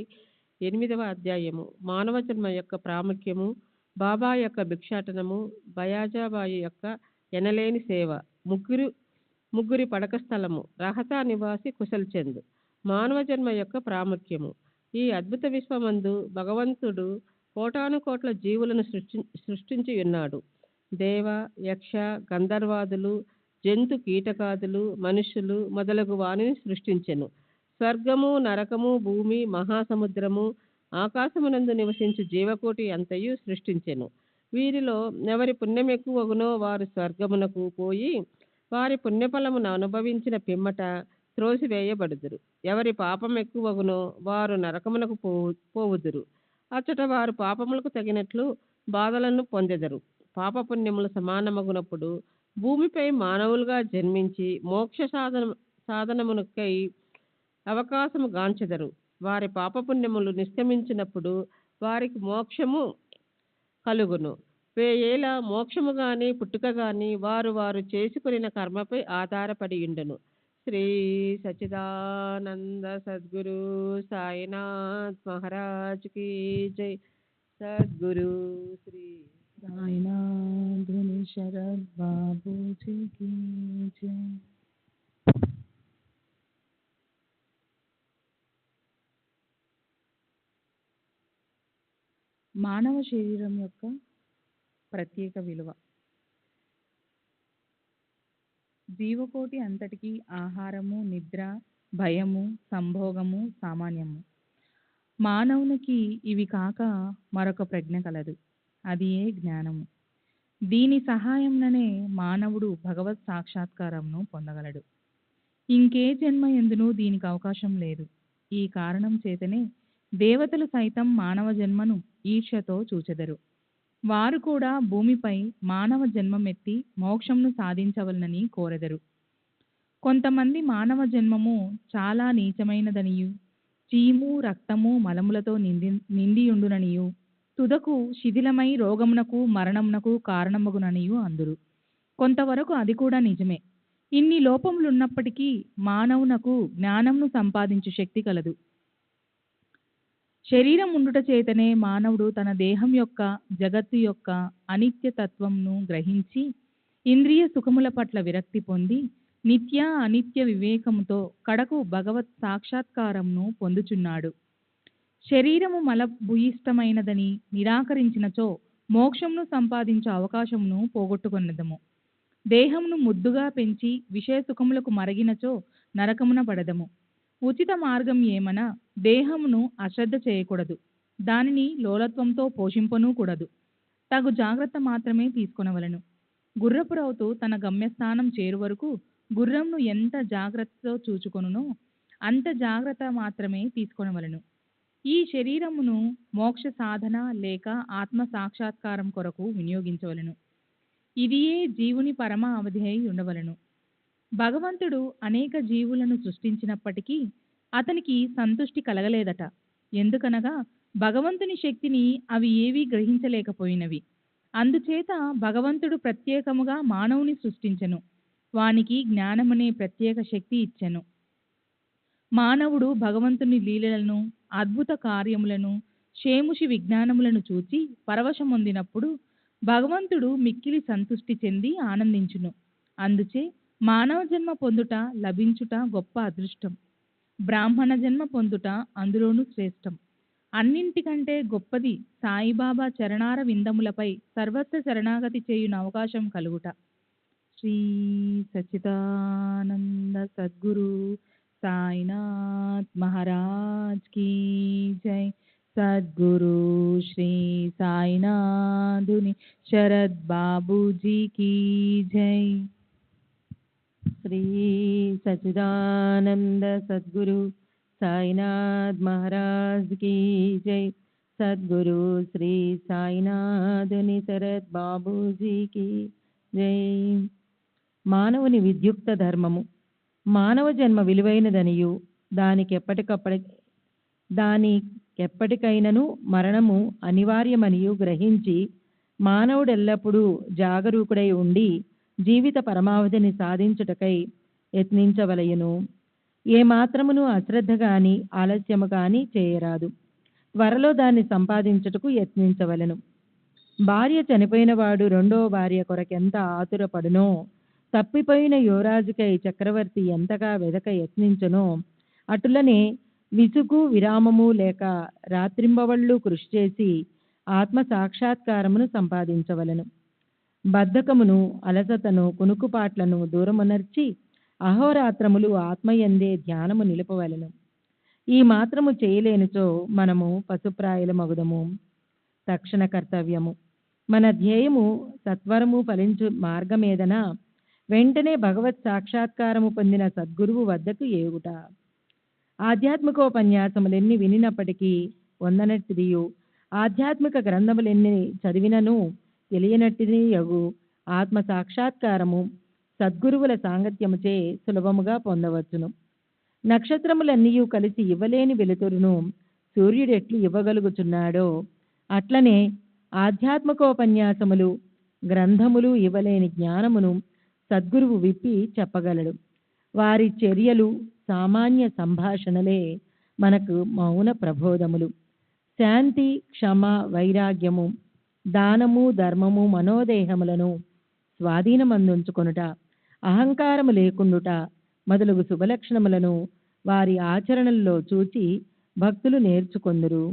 S6: 8వ అధ్యాయము. మానవ జన్మ యొక్క ప్రాముఖ్యము, బాబా యొక్క భిక్షాటనము, బయాజాబాయి యొక్క ఎనలేని సేవ, ముగ్గురి పడక స్థలము, రహతా నివాసి కుశల్చంద్. మానవ జన్మ యొక్క ప్రాముఖ్యము. ఈ అద్భుత విశ్వమందు భగవంతుడు కోటానుకోట్ల జీవులను సృష్టించి ఉన్నాడు. దేవ, యక్ష, గంధర్వాదులు, జంతు కీటకాదులు, మనుషులు మొదలగు వానిని సృష్టించెను. స్వర్గము, నరకము, భూమి, మహాసముద్రము, ఆకాశమునందు నివసించు జీవకోటి అంతయు సృష్టించెను. వీరిలో ఎవరి పుణ్యం ఎక్కువగునో వారు స్వర్గమునకు పోయి వారి పుణ్యఫలమును అనుభవించిన పిమ్మట త్రోసివేయబడుదురు. ఎవరి పాపం ఎక్కువగునో వారు నరకమునకు పోవుదురు. అచ్చట వారు పాపములకు తగినట్లు బాధలను పొందెదరు. పాపపుణ్యములు సమానమగునప్పుడు భూమిపై మానవులుగా జన్మించి మోక్ష సాధనమునకై అవకాశము గాంచెదరు. వారి పాపపుణ్యములు నిష్క్రమించినప్పుడు వారికి మోక్షము కలుగును. 1000 ఏళ్ల మోక్షము గాని పుట్టుక గాని వారు చేసుకున్న కర్మపై ఆధారపడి ఉండును. శ్రీ సచ్చిదానంద సద్గురు సాయినాథ్ మహారాజ్ కీ జై. సద్గురు శ్రీ
S4: సాయినాథుని శరత్ బాబూజీకి జై. మానవ శరీరం యొక్క ప్రత్యేక విలువ. జీవకోటి అంతటికి ఆహారము, నిద్ర, భయము, సంభోగము సామాన్యము. మానవునికి ఇవి కాక మరొక ప్రజ్ఞ కలదు, అది ఏ జ్ఞానము. దీని సహాయంననే మానవుడు భగవత్ సాక్షాత్కారంను పొందగలడు. ఇంకే జన్మ ఎందునూ దీనికి అవకాశం లేదు. ఈ కారణం చేతనే దేవతలు సైతం మానవ జన్మను ఈర్ష్యతో చూచెదరు. వారు కూడా భూమిపై మానవ జన్మమెత్తి మోక్షంను సాధించవలనని కోరెదరు. కొంతమంది మానవ జన్మము చాలా నీచమైనదనియు, చీము, రక్తము, మలములతో నిండియుండుననియు, తుదకు శిథిలమై రోగమునకు మరణమునకు కారణమగుననియు అందురు. కొంతవరకు అది కూడా నిజమే. ఇన్ని లోపములున్నప్పటికీ మానవునకు జ్ఞానంను సంపాదించు శక్తి కలదు. శరీరం ఉండుట చేతనే మానవుడు తన దేహం యొక్క, జగత్తు యొక్క అనిత్యతత్వంను గ్రహించి ఇంద్రియ సుఖముల పట్ల విరక్తి పొంది నిత్య అనిత్య వివేకముతో కడకు భగవత్ సాక్షాత్కారంను పొందుచున్నాడు. శరీరము మలభూయిష్టమైనదని నిరాకరించినచో మోక్షంను సంపాదించే అవకాశమును పోగొట్టుకొనెదము. దేహమును ముద్దుగా పెంచి విషయ సుఖములకు మరగినచో నరకమున పడదము. ఉచిత మార్గం ఏమన దేహమును అశ్రద్ధ చేయకూడదు, దానిని లోలత్వంతో పోషింపనూ కూడదు. తగు జాగ్రత్త మాత్రమే తీసుకొనవలను. గుర్రపు రౌతు తన గమ్యస్థానం చేరు వరకు గుర్రంను ఎంత జాగ్రత్తతో చూచుకొనునో అంత జాగ్రత్త మాత్రమే తీసుకొనవలను. ఈ శరీరమును మోక్ష సాధన లేక ఆత్మ సాక్షాత్కారం కొరకు వినియోగించవలను. ఇదియే జీవుని పరమ అవధి అయి ఉండవలను. భగవంతుడు అనేక జీవులను సృష్టించినప్పటికీ అతనికి సంతుష్టి కలగలేదట. ఎందుకనగా భగవంతుని శక్తిని అవి ఏవీ గ్రహించలేకపోయినవి. అందుచేత భగవంతుడు ప్రత్యేకముగా మానవుని సృష్టించెను, వానికి జ్ఞానమనే ప్రత్యేక శక్తి ఇచ్చెను. మానవుడు భగవంతుని లీలలను, అద్భుత కార్యములను, షేముషి విజ్ఞానములను చూచి పరవశమొందినప్పుడు భగవంతుడు మిక్కిలి సంతుష్టి చెంది ఆనందించును. అందుచే మానవ జన్మ పొందుట, లభించుట గొప్ప అదృష్టం. బ్రాహ్మణ జన్మ పొందుట అందులోనూ శ్రేష్టం. అన్నింటికంటే గొప్పది సాయిబాబా చరణార విందములపై సర్వత్ర శరణాగతి చేయున అవకాశం కలుగుట. శ్రీ సచ్చిదానంద సద్గురు సాయినాథ్ మహారాజ్ కీ జై. సద్గురు శ్రీ సాయినాథుని శరద్ బాబూజీ కీ జై.
S7: శ్రీ సచ్చిదానంద సద్గురు సాయినాథ్ మహారాజ్ కీ జై. సద్గురు శ్రీ సాయినాథుని శరద్ బాబూజీ కీ జై. మానవుని విద్యుక్త ధర్మము. మానవ జన్మ విలువైనదనియు దానికెప్పటికైనను మరణము అనివార్యమనియు గ్రహించి మానవుడెల్లప్పుడూ జాగరూకుడై ఉండి జీవిత పరమావధిని సాధించుటకై యత్నించవలయును. ఏమాత్రమును అశ్రద్ధ గాని ఆలస్యము గాని చేయరాదు. త్వరలో దాన్ని సంపాదించుటకు యత్నించవలను. భార్య చనిపోయిన వాడు రెండో భార్య కొరకెంత ఆతురపడునో, తప్పిపోయిన యువరాజుకై చక్రవర్తి ఎంతగా వెదక యత్నించునో, అటులనే విసుగు విరామము లేక రాత్రింబవళ్ళు కృషి చేసి ఆత్మ సాక్షాత్కారమును సంపాదించవలను. బద్ధకమును, అలసతను, కునుకుపాట్లను దూరమునర్చి అహోరాత్రములు ఆత్మయందే ధ్యానము నిలుపవలను. ఈ మాత్రము చేయలేనిచో మనము పశుప్రాయులమగుదము. తక్షణ కర్తవ్యము. మన ధ్యేయము సత్వరము ఫలించు మార్గమేదన వెంటనే భగవత్ సాక్షాత్కారము పొందిన సద్గురువు వద్దకు ఏగుట. ఆధ్యాత్మికోపన్యాసములెన్ని వినినప్పటికీ పొందనట్టిదియు, ఆధ్యాత్మిక గ్రంథములెన్ని చదివినను తెలియనట్టిది యగు ఆత్మ సాక్షాత్కారము సద్గురువుల సాంగత్యముచే సులభముగా పొందవచ్చును. నక్షత్రములన్నీయు కలిసి ఇవ్వలేని వెలుతురును సూర్యుడెట్లు ఇవ్వగలుగుచున్నాడో అట్లనే ఆధ్యాత్మికోపన్యాసములు, గ్రంథములు ఇవ్వలేని జ్ఞానమును సద్గురువు విప్పి చెప్పగలడు. వారి చర్యలు, సామాన్య సంభాషణలే మనకు మౌన ప్రబోధములు. శాంతి, క్షమ, వైరాగ్యము, దానము, ధర్మము, మనోదేహములను స్వాధీనమందుంచుకొనుట, అహంకారము లేకుండుట మొదలగు శుభలక్షణములను వారి ఆచరణల్లో చూచి భక్తులు నేర్చుకొందురు.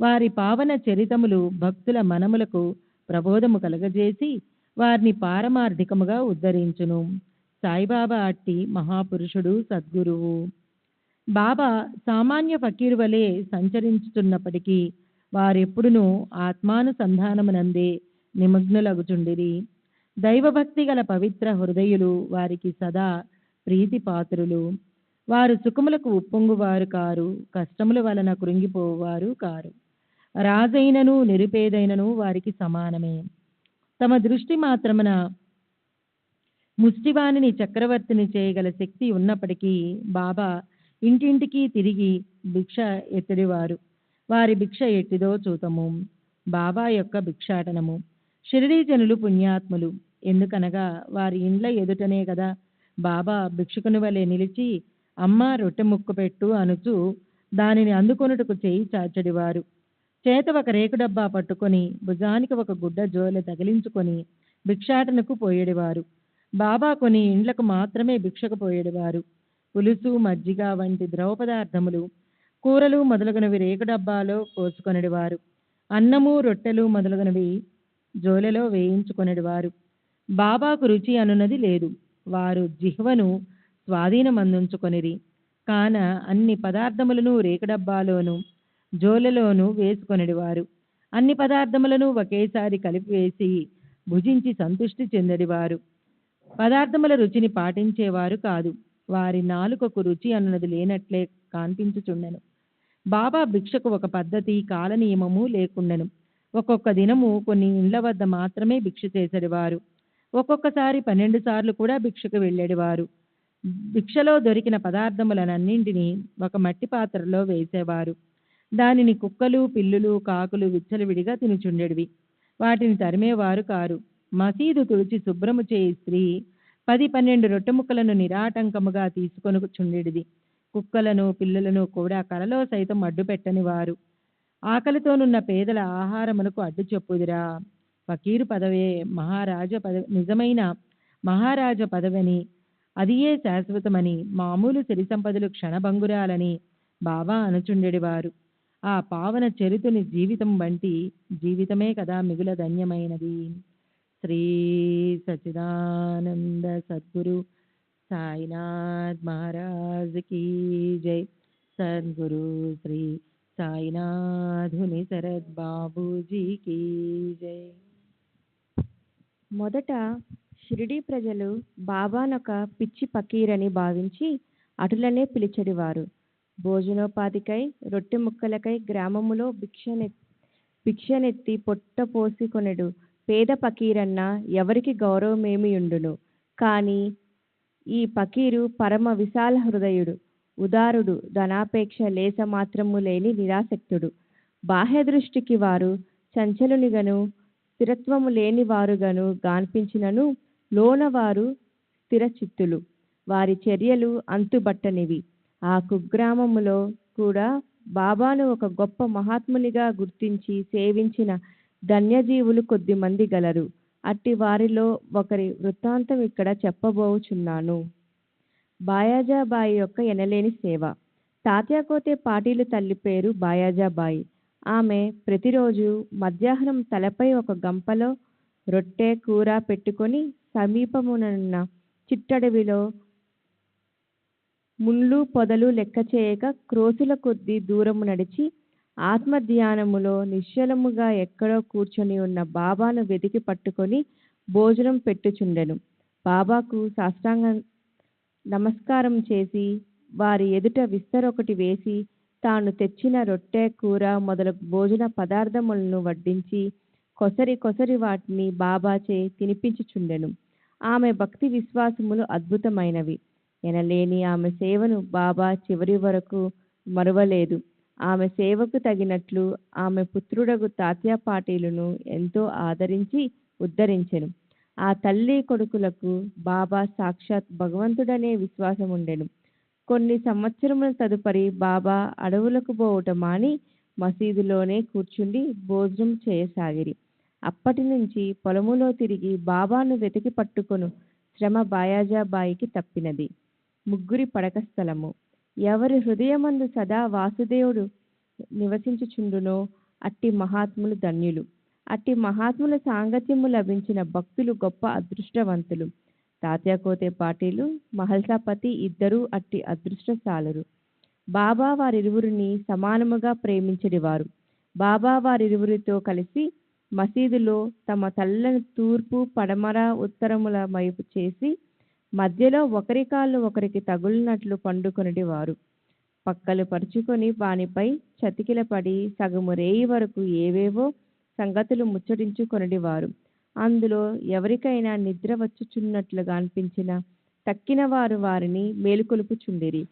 S7: వారి పావన చరితములు భక్తుల మనములకు ప్రబోధము కలగజేసి వారిని పారమార్థికముగా ఉద్ధరించును. సాయిబాబా అట్టి మహాపురుషుడు, సద్గురువు. బాబా సామాన్య ఫకీరు వలె సంచరించుతున్నప్పటికీ వారెప్పుడునూ ఆత్మానుసంధానమునందే నిమగ్నులగుచుండిరి. దైవభక్తి గల పవిత్ర హృదయులు వారికి సదా ప్రీతిపాత్రులు. వారు సుఖములకు ఉప్పొంగువారు కారు, కష్టముల వలన కృంగిపోవారు కారు. రాజైనను నిరుపేదైనను వారికి సమానమే. తమ దృష్టి మాత్రమున ముష్టివాణిని చక్రవర్తిని చేయగల శక్తి ఉన్నప్పటికీ బాబా ఇంటింటికి తిరిగి భిక్ష ఎత్తడివారు. వారి భిక్ష ఎట్టిదో చూతము. బాబా యొక్క భిక్షాటనము. షిరిడీ జనులు పుణ్యాత్ములు. ఎందుకనగా వారి ఇండ్ల ఎదుటనే కదా బాబా భిక్షకుని వలె నిలిచి అమ్మ రొట్టె ముక్క పెట్టు అనుచు దానిని అందుకొనుటకు చేయి చాచడివారు. చేత ఒక రేకు డబ్బా పట్టుకొని భుజానికి ఒక గుడ్డ జోలె తగిలించుకొని భిక్షాటనకు పోయేడివారు. బాబా కొని ఇండ్లకు మాత్రమే భిక్షకు పోయేడివారు. పులుసు మజ్జిగ వంటి ద్రవ పదార్థములు, కూరలు మొదలగునవి రేకు డబ్బాలో పోసుకొనిడివారు. అన్నము రొట్టెలు మొదలగునవి జోలెలో వేయించుకొనిడివారు. బాబాకు రుచి అనున్నది లేదు. వారు జిహ్వను స్వాధీనమందుంచుకొనిరి. కాన అన్ని పదార్థములను రేకు డబ్బాలోను జోలెలోను వేసుకొనిడివారు. అన్ని పదార్థములను ఒకేసారి కలిపివేసి భుజించి సంతృష్టి చెందడివారు. పదార్థముల రుచిని పాటించేవారు కాదు. వారి నాలుకకు రుచి అన్నది లేనట్లే కాన్పించుచుండెను. బాబా భిక్షకు ఒక పద్ధతి కాలనియమము లేకుండెను. ఒక్కొక్క దినము కొన్ని ఇండ్ల వద్ద మాత్రమే భిక్ష చేసేడివారు. ఒక్కొక్కసారి 12 సార్లు కూడా భిక్షకు వెళ్ళేడివారు. భిక్షలో దొరికిన పదార్థములనన్నింటినీ ఒక మట్టి పాత్రలో వేసేవారు. దానిని కుక్కలు పిల్లులు కాకులు విచ్చలవిడిగా తినుచుండెడివి. వాటిని తరిమేవారు కారు. మసీదు తుడిచి శుభ్రము చేయి స్త్రీ 10-12 రొట్టె ముక్కలను నిరాటంకముగా తీసుకొనుచుండెడిది. కుక్కలను పిల్లులను కూడా కలలో సైతం అడ్డు పెట్టని వారు. ఆకలితోనున్న పేదల ఆహారములకు అడ్డు చెప్పుదిరా. ఫకీరు పదవే మహారాజ పదవి, నిజమైన మహారాజ పదవిని, అదియే శాశ్వతమని, మామూలు సిరి సంపదలు క్షణభంగురాలని బాబా అనుచుండెడివారు. ఆ పావన చరితుని జీవితం వంటి జీవితమే కదా మిగుల ధన్యమైనది. శ్రీ సచ్చిదానంద సద్గురు సాయినాథ్ మహారాజ్ కీ జై. సద్గురు శ్రీ సాయినాథుని శరత్ బాబూజీ కీ జై.
S2: మొదట షిరిడీ ప్రజలు బాబానొక పిచ్చి పకీరని భావించి అటులనే పిలిచెడివారు. భోజనోపాధికై రొట్టె ముక్కలకై గ్రామములో భిక్షనెత్తి పొట్ట పోసికొనెడు పేద పకీరన్న ఎవరికి గౌరవమేమియుండును. కాని ఈ పకీరు పరమ విశాల హృదయుడు, ఉదారుడు, ధనాపేక్ష లేస మాత్రము లేని నిరాసక్తుడు. బాహ్య దృష్టికి వారు చంచలునిగను స్థిరత్వము లేని వారుగను గాన్పించినను లోన వారు స్థిర చిత్తులు. వారి చర్యలు అంతుబట్టనివి. ఆ కుగ్రామములో కూడా బాబాను ఒక గొప్ప మహాత్మునిగా గుర్తించి సేవించిన ధన్యజీవులు కొద్దిమంది గలరు. అట్టి వారిలో ఒకరి వృత్తాంతం ఇక్కడ చెప్పబోచున్నాను. బాయాజాబాయి యొక్క ఎనలేని సేవ. తాత్యాకోతే పాటీలు తల్లి పేరు బాయాజాబాయి. ఆమె ప్రతిరోజు మధ్యాహ్నం తలపై ఒక గంపలో రొట్టె కూర పెట్టుకొని సమీపమునున్న చిట్టడవిలో ముళ్ళు పొదలు లెక్క చేయక క్రోసుల కొద్దీ దూరము నడిచి ఆత్మధ్యానములో నిశ్చలముగా ఎక్కడో కూర్చొని ఉన్న బాబాను వెతికి పట్టుకొని భోజనం పెట్టుచుండెను. బాబాకు సాష్టాంగ నమస్కారం చేసి వారి ఎదుట విస్తరొకటి వేసి తాను తెచ్చిన రొట్టె కూర మొదలగు భోజన పదార్థములను వడ్డించి కొసరి కొసరి వాటిని బాబాచే తినిపించుచుండెను. ఆమె భక్తి విశ్వాసములు అద్భుతమైనవి. ఎనలేని ఆమె సేవను బాబా చివరి వరకు మరువలేదు. ఆమె సేవకు తగినట్లు ఆమె పుత్రుడగు తాత్యా పాటీలును ఎంతో ఆదరించి ఉద్ధరించెను. ఆ తల్లి కొడుకులకు బాబా సాక్షాత్ భగవంతుడనే విశ్వాసముండెను. కొన్ని సంవత్సరముల తదుపరి బాబా అడవులకు పోవుట మాని మసీదులోనే కూర్చుండి భోజనం చేయసాగిరి. అప్పటి నుంచి పొలములో తిరిగి బాబాను వెతికి పట్టుకొను శ్రమ బాయాజాబాయికి తప్పినది. ముగ్గురి పడక స్థలము. ఎవరి హృదయమందు సదా వాసుదేవుడు నివసించుచుండునో అట్టి మహాత్ములు ధన్యులు. అట్టి మహాత్ముల సాంగత్యము లభించిన భక్తులు గొప్ప అదృష్టవంతులు. తాత్యాకోతే పాటీలు మహల్సాపతి ఇద్దరూ అట్టి అదృష్టశాలురు.
S8: బాబా వారిరువురిని సమానముగా ప్రేమించడివారు. బాబా వారిరువురితో కలిసి మసీదులో తమ తల్లను తూర్పు, పడమర, ఉత్తరముల వైపు చేసి మధ్యలో ఒకరి కాళ్ళు ఒకరికి తగులినట్లు పండుకొనిటివారు. పక్కలు పరుచుకొని వానిపై చతికిలపడి సగము రేయి వరకు ఏవేవో సంగతులు ముచ్చటించుకొనిటివారు. అందులో ఎవరికైనా నిద్ర వచ్చుచున్నట్లుగా అనిపించిన తక్కిన వారు వారిని మేలుకొలుపుచుండిరి.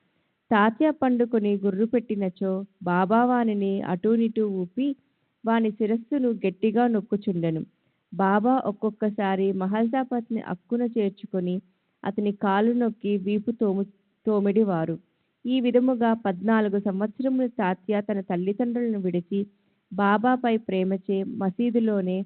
S8: తాత్య పండుకొని గుర్రు పెట్టినచో బాబా వానిని అటూనిటూ ఊపి వాని శిరస్సును గట్టిగా నొక్కుచుండెను. బాబా ఒక్కొక్కసారి మహల్సాపతిని అక్కున చేర్చుకొని అతని కాలు నొక్కి వీపు తోమిడివారు. ఈ విధముగా 14 సంవత్సరములు తాత్య తన తల్లిదండ్రులను విడిచి బాబాపై ప్రేమచే మసీదులోనే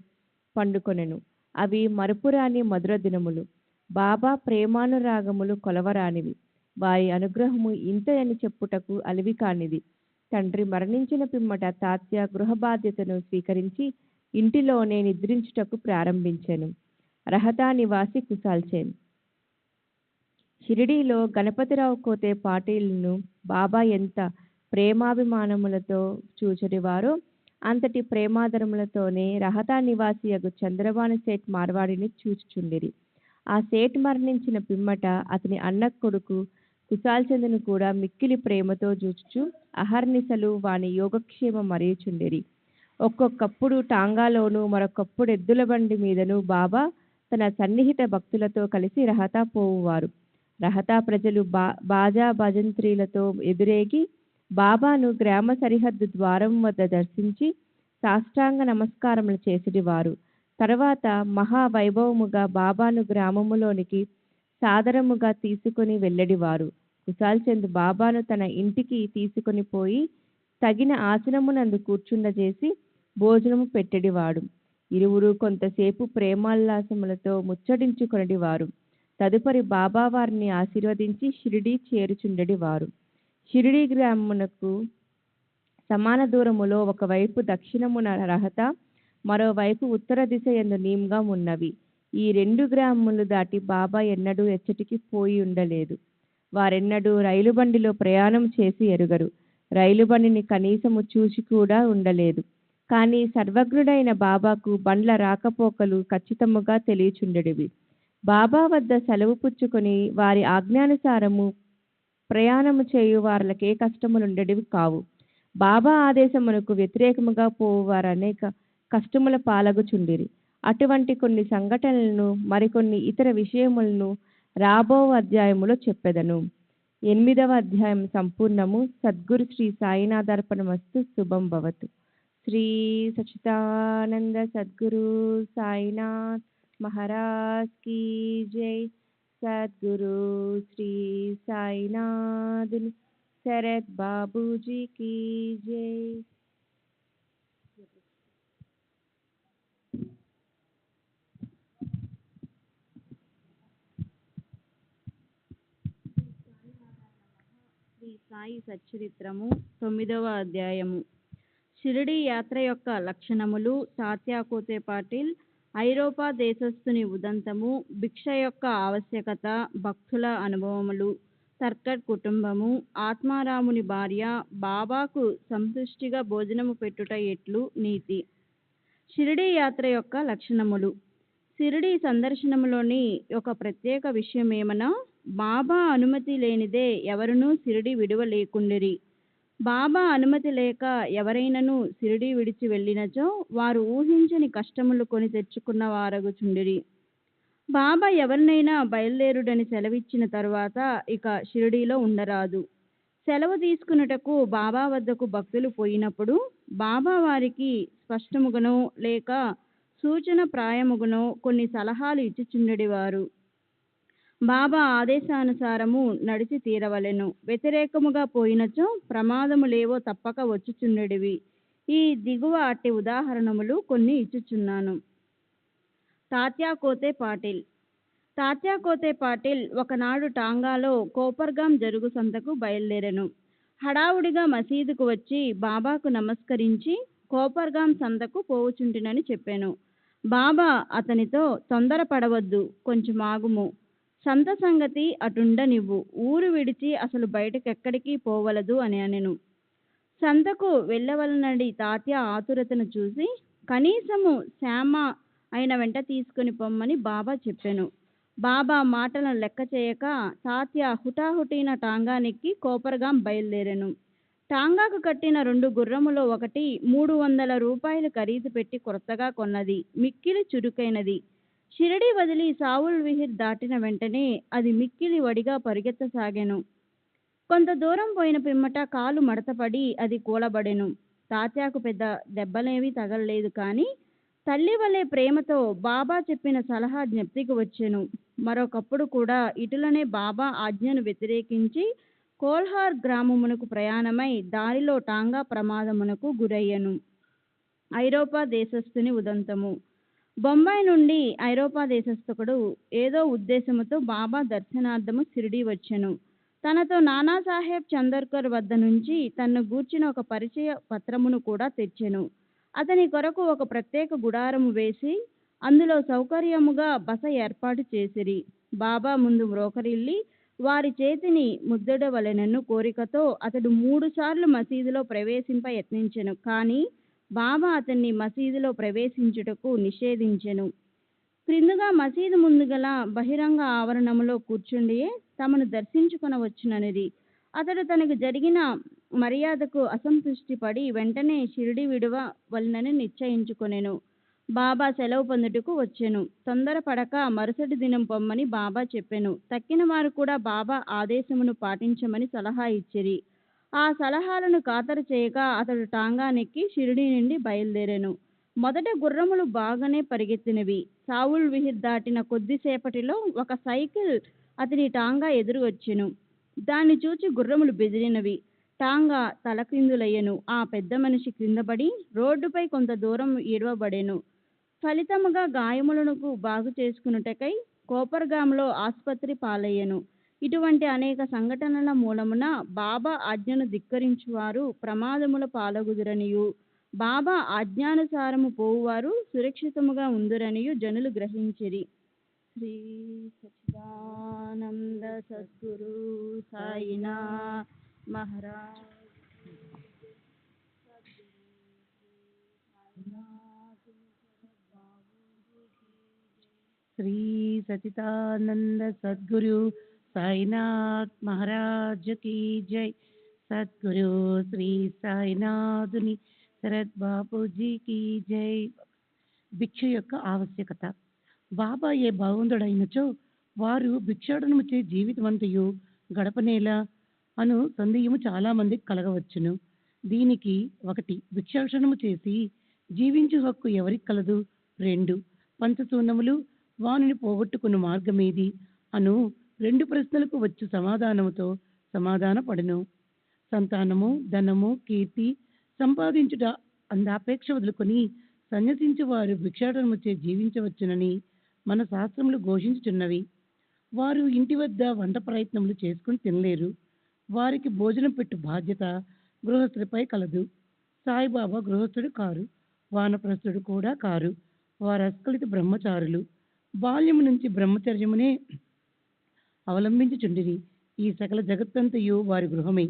S8: పండుకొనెను. అవి మరుపురాని మధుర దినములు. బాబా ప్రేమానురాగములు కొలవరానివి. వారి అనుగ్రహము ఇంతయని చెప్పుటకు అలివి కానిది. తండ్రి మరణించిన పిమ్మట తాత్య గృహ బాధ్యతను స్వీకరించి ఇంటిలోనే నిద్రించుటకు ప్రారంభించెను. రహతా నివాసి కుశాల్చేన్. షిరిడీలో గణపతిరావు కోతే పాటిల్ను బాబా ఎంత ప్రేమాభిమానములతో చూచెడివారో అంతటి ప్రేమాదరములతోనే రహతా నివాసియగు చంద్రబాను సేట్ మార్వాడిని చూచుచుండిరి. ఆ సేట్ మరణించిన పిమ్మట అతని అన్న కొడుకు కుశాల్చంద్ను కూడా మిక్కిలి ప్రేమతో చూచుచు అహర్నిశలు వాని యోగక్షేమం మరియుచుండిరి. ఒక్కొక్కప్పుడు టాంగాలోను, మరొకప్పుడు ఎద్దుల బండి మీదను బాబా తన సన్నిహిత భక్తులతో కలిసి రహతా పోవువారు. రహతా ప్రజలు బాజా భజంత్రీలతో ఎదురేగి బాబాను గ్రామ సరిహద్దు ద్వారం వద్ద దర్శించి సాష్టాంగ నమస్కారములు చేసిడివారు. తర్వాత మహావైభవముగా బాబాను గ్రామములోనికి సాదరముగా తీసుకొని వెళ్ళడివారు. కుశాల్చంద్ బాబాను తన ఇంటికి తీసుకొని పోయి తగిన ఆసనమునందు కూర్చుండజేసి భోజనము పెట్టెడివాడు. ఇరువురు కొంతసేపు ప్రేమాల్లాసములతో ముచ్చటించుకొనిడివారు. తదుపరి బాబా వారిని ఆశీర్వదించి షిరిడీ చేరుచుండెడివారు. షిరిడీ గ్రామమునకు సమాన దూరములో ఒకవైపు దక్షిణమున రహతా, మరోవైపు ఉత్తర దిశ యందు నీమ్గా ఉన్నవి. ఈ 2 గ్రామములు దాటి బాబా ఎన్నడూ ఎచ్చటికి పోయి ఉండలేదు. వారెన్నడూ రైలు బండిలో ప్రయాణం చేసి ఎరుగరు. రైలు బండిని కనీసము చూసి కూడా ఉండలేదు. కానీ సర్వజ్ఞుడైన బాబాకు బండ్ల రాకపోకలు ఖచ్చితముగా తెలియచుండెడివి. బాబా వద్ద సెలవు పుచ్చుకొని వారి ఆజ్ఞానుసారము ప్రయాణము చేయు వారలకే కష్టములుండెడివి కావు. బాబా ఆదేశమునకు వ్యతిరేకముగా పోవువారు అనేక కష్టముల పాలగుచుండిరి. అటువంటి కొన్ని సంఘటనలను మరికొన్ని ఇతర విషయములను రాబో అధ్యాయములో చెప్పెదను. 8వ అధ్యాయం సంపూర్ణము. సద్గురు శ్రీ సాయినాథార్పణమస్తు. శుభం భవతు. శ్రీ సచిదానంద సద్గురు సాయినాథ్ మహారాజ్ కీ జై. సద్గురు శ్రీ సాయినాథ్ శరత్ బాబూజీ కీ జై.
S2: శ్రీ సాయి సచ్చరిత్రము 9వ అధ్యాయము. షిరిడీ యాత్ర యొక్క లక్షణములు. తాత్యా కోతే పాటిల్ ఐరోపా దేశస్థుని ఉదంతము, భిక్ష యొక్క ఆవశ్యకత, భక్తుల అనుభవములు, తర్కట్ కుటుంబము, ఆత్మారాముని భార్య, బాబాకు సంతుష్టిగా భోజనము పెట్టుట ఎట్లు, నీతి. షిరిడీ యాత్ర యొక్క లక్షణములు. షిరిడీ సందర్శనములోని ఒక ప్రత్యేక విషయమేమనా, బాబా అనుమతి లేనిదే ఎవరునూ షిరిడీ విడువలేకుండిరి. బాబా అనుమతి లేక ఎవరైనను షిరిడీ విడిచి వెళ్ళినచో వారు ఊహించని కష్టములు కొని తెచ్చుకున్న వారగుచుండిరి. బాబా ఎవరినైనా బయలుదేరుడని సెలవిచ్చిన తరువాత ఇక షిరిడీలో ఉండరాదు. సెలవు తీసుకున్నటకు బాబా వద్దకు భక్తులు పోయినప్పుడు బాబా వారికి స్పష్టముగానో లేక సూచన ప్రాయముగానో కొన్ని సలహాలు ఇచ్చుచుండెడివారు. బాబా ఆదేశానుసారము నడిచి తీరవలెను. వ్యతిరేకముగా పోయినచో ప్రమాదములేవో తప్పక వచ్చుచుండెడివి. ఈ దిగువ అట్టి ఉదాహరణములు కొన్ని ఇచ్చుచున్నాను. తాత్యా కోతే పాటిల్. తాత్యా కోతే పాటిల్ ఒకనాడు టాంగాలో కోపర్గాం జరుగు సంతకు బయలుదేరెను. హడావుడిగా మసీదుకు వచ్చి బాబాకు నమస్కరించి కోపర్గాం సంతకు పోవుచుంటినని చెప్పాను. బాబా అతనితో, తొందరపడవద్దు, కొంచెం ఆగుము.
S9: సంత సంగతి అటుండనివ్వు, ఊరు విడిచి అసలు బయటకెక్కడికి పోవలదు అని అనెను. సంతకు వెళ్ళవలనడి తాత్య ఆతురతను చూసి కనీసము శ్యామ అయిన వెంట తీసుకుని పొమ్మని బాబా చెప్పెను. బాబా మాటలను లెక్క చేయక తాత్య హుటాహుటీన టాంగానెక్కి కోపరగాం బయలుదేరెను. టాంగాకు కట్టిన 2 గుర్రములో ఒకటి 300 రూపాయలు ఖరీదు పెట్టి కొత్తగా కొన్నది. మిక్కిలి చురుకైనది. షిరిడి వదిలి సావుల్ విహిర్ దాటిన వెంటనే అది మిక్కిలి వడిగా పరిగెత్తసాగెను. కొంత దూరం పోయిన పిమ్మట కాలు మడతపడి అది కూలబడెను. తాత్యాకు పెద్ద దెబ్బలేమీ తగలలేదు, కానీ తల్లి వలె ప్రేమతో బాబా చెప్పిన సలహా జ్ఞప్తికి వచ్చెను. మరొకప్పుడు కూడా ఇటులనే బాబా ఆజ్ఞను వ్యతిరేకించి కోల్హార్ గ్రామమునకు ప్రయాణమై దారిలో టాంగా ప్రమాదమునకు గురయ్యను. ఐరోపా దేశస్థుని ఉదంతము. బొంబాయి నుండి ఐరోపా దేశస్థుడు ఏదో ఉద్దేశముతో బాబా దర్శనార్థము షిరిడి వచ్చెను. తనతో నానాసాహెబ్ చందర్కర్ వద్ద నుంచి తన్ను గూర్చిన ఒక పరిచయ పత్రమును కూడా తెచ్చెను. అతని కొరకు ఒక ప్రత్యేక గుడారము వేసి అందులో సౌకర్యముగా బస ఏర్పాటు చేసిరి. బాబా ముందు మ్రోకరిల్లి వారి చేతిని ముద్దడవలెనను కోరికతో అతడు 3 సార్లు మసీదులో ప్రవేశింప యత్నించెను. కానీ బాబా అతన్ని మసీదులో ప్రవేశించుటకు నిషేధించెను. క్రిందుగా మసీదు ముందుగల బహిరంగ ఆవరణములో కూర్చుండియే తమను దర్శించుకొనవచ్చుననిది. అతడు తనకు జరిగిన మర్యాదకు అసంతృష్టి పడి వెంటనే షిరిడి విడవలనని నిశ్చయించుకొనెను. బాబా సెలవు పొందుటకు వచ్చెను. తొందరపడక మరుసటి దినం పొమ్మని బాబా చెప్పెను. తక్కిన వారు కూడా బాబా ఆదేశమును పాటించమని సలహా ఇచ్చిరి. ఆ సలహాలను ఖాతరు చేయక అతడు టాంగానెక్కి షిరిడి నుండి బయలుదేరెను. మొదట గుర్రములు బాగానే పరిగెత్తినవి. సావుల్ విహిర్ దాటిన కొద్దిసేపటిలో ఒక సైకిల్ అతని టాంగా ఎదురు వచ్చెను. దాన్ని చూచి గుర్రములు బెదిరినవి. టాంగా తలక్రిందులయ్యెను. ఆ పెద్ద మనిషి క్రిందపడి రోడ్డుపై కొంత దూరం ఈడ్వబడెను. ఫలితముగా గాయములకు బాగు చేసుకునుటకై కోపర్గాంలో ఆసుపత్రి పాలయ్యెను. ఇటువంటి అనేక సంఘటనల మూలమున బాబా ఆజ్ఞను ధిక్కరించువారు ప్రమాదముల పాలగుదురనియు, బాబా ఆజ్ఞానుసారము పోవువారు సురక్షితముగా ఉందురనియు జనులు గ్రహించిరి. శ్రీ సచ్చిదానంద సద్గురు సాయినాథ్ మహారాజ్.
S10: శ్రీ సచిదానంద సద్గురు సాయినాథ్ మహారాజ్ కీ జై. సద్గురు శ్రీ సాయినాథుని శరత్ బాపూజీ కీ జై. భిక్ష యొక్క ఆవశ్యకత. బాబా ఏ భగవంతుడైనచో వారు భిక్షాటనముచే జీవితమంతయు గడపనేలా అను సందేహము చాలా మందికి కలగవచ్చును. దీనికి 1 భిక్షాటనము చేసి జీవించు హక్కు ఎవరికి కలదు? 2 పంచశూన్యములు వానిని పోగొట్టుకుని మార్గమేది అను 2 ప్రశ్నలకు వచ్చు సమాధానముతో సమాధానపడను. సంతానము, ధనము, కీర్తి సంపాదించుట అందాపేక్ష వదులుకొని సన్యసించు వారు భిక్షాటనముచే జీవించవచ్చునని మన శాస్త్రములు ఘోషించుచున్నవి. వారు ఇంటి వద్ద వంట ప్రయత్నములు చేసుకుని తినలేరు. వారికి భోజనం పెట్టు బాధ్యత గృహస్థుడిపై కలదు. సాయిబాబా గృహస్థుడు కారు, వానప్రస్థుడు కూడా కారు. వారు అస్ఖలిత బ్రహ్మచారులు. బాల్యము నుంచి బ్రహ్మచర్యమునే అవలంబించుచుండిరి. ఈ సకల జగత్తంతయు వారి గృహమే.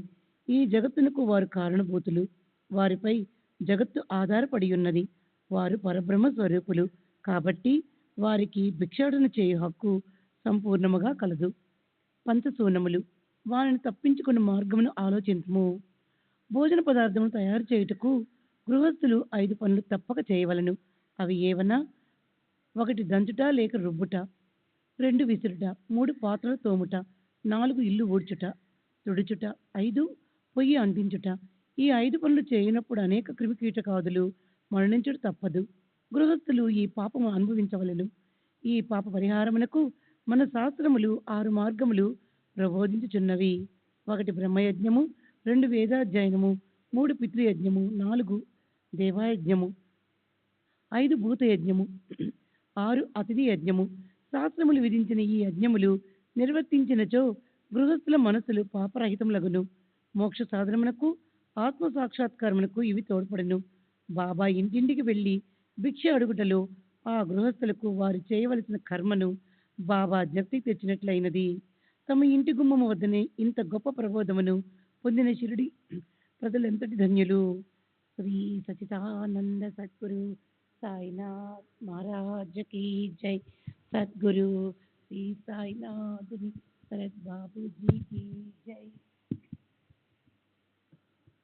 S10: ఈ జగత్తునకు వారు కారణభూతులు. వారిపై జగత్తు ఆధారపడి ఉన్నది. వారు పరబ్రహ్మ స్వరూపులు కాబట్టి వారికి భిక్షాటన చేయు హక్కు సంపూర్ణముగా కలదు. పంచశూన్యములు వారిని తప్పించుకున్న మార్గమును ఆలోచించము. భోజన పదార్థమును తయారు చేయుటకు గృహస్థులు 5 పనులు తప్పక చేయవలను. అవి ఏవనా? 1 దంచుట లేక రుబ్బుట, 2 విసురుట, 3 పాత్రలు తోముట, 4 ఇల్లు ఊడ్చుట, తుడుచుట, 5 పొయ్యి అంటించుట. ఈ 5 పనులు చేయనప్పుడు అనేక క్రిమికీటకాదులు మరణించుట తప్పదు. గృహస్థులు ఈ పాపము అనుభవించవలెను. ఈ పాప పరిహారమునకు మన శాస్త్రములు 6 మార్గములు ప్రబోధించుచున్నవి. 1 బ్రహ్మయజ్ఞము, 2 వేదాధ్యయనము, 3 పితృయజ్ఞము, 4 దేవాయజ్ఞము, 5 భూతయజ్ఞము, 6 అతిథి యజ్ఞము. శాస్త్రములు విధించిన ఈ యజ్ఞములు నిర్వర్తించినచో గృహస్థుల మనసులు పాపరహితములగును. మోక్ష సాధనమునకు, ఆత్మ సాక్షాత్కారమునకు ఇవి తోడ్పడును. బాబా ఇంటింటికి వెళ్ళి భిక్ష అడుగుటలో ఆ గృహస్థులకు వారు చేయవలసిన కర్మను బాబా జ్ఞప్తికి తెచ్చినట్లయినది. తమ ఇంటి గుమ్మం వద్దనే ఇంత గొప్ప ప్రబోధమును పొందిన షిరిడి ప్రజలెంతటి ధన్యులు. శ్రీ సచిదానంద సద్గురు సాయినాథ్ మహారాజ్ కీ జై. సద్గురు శ్రీ సాయినాథ్ శరత్ బాబూజీ కీ జై.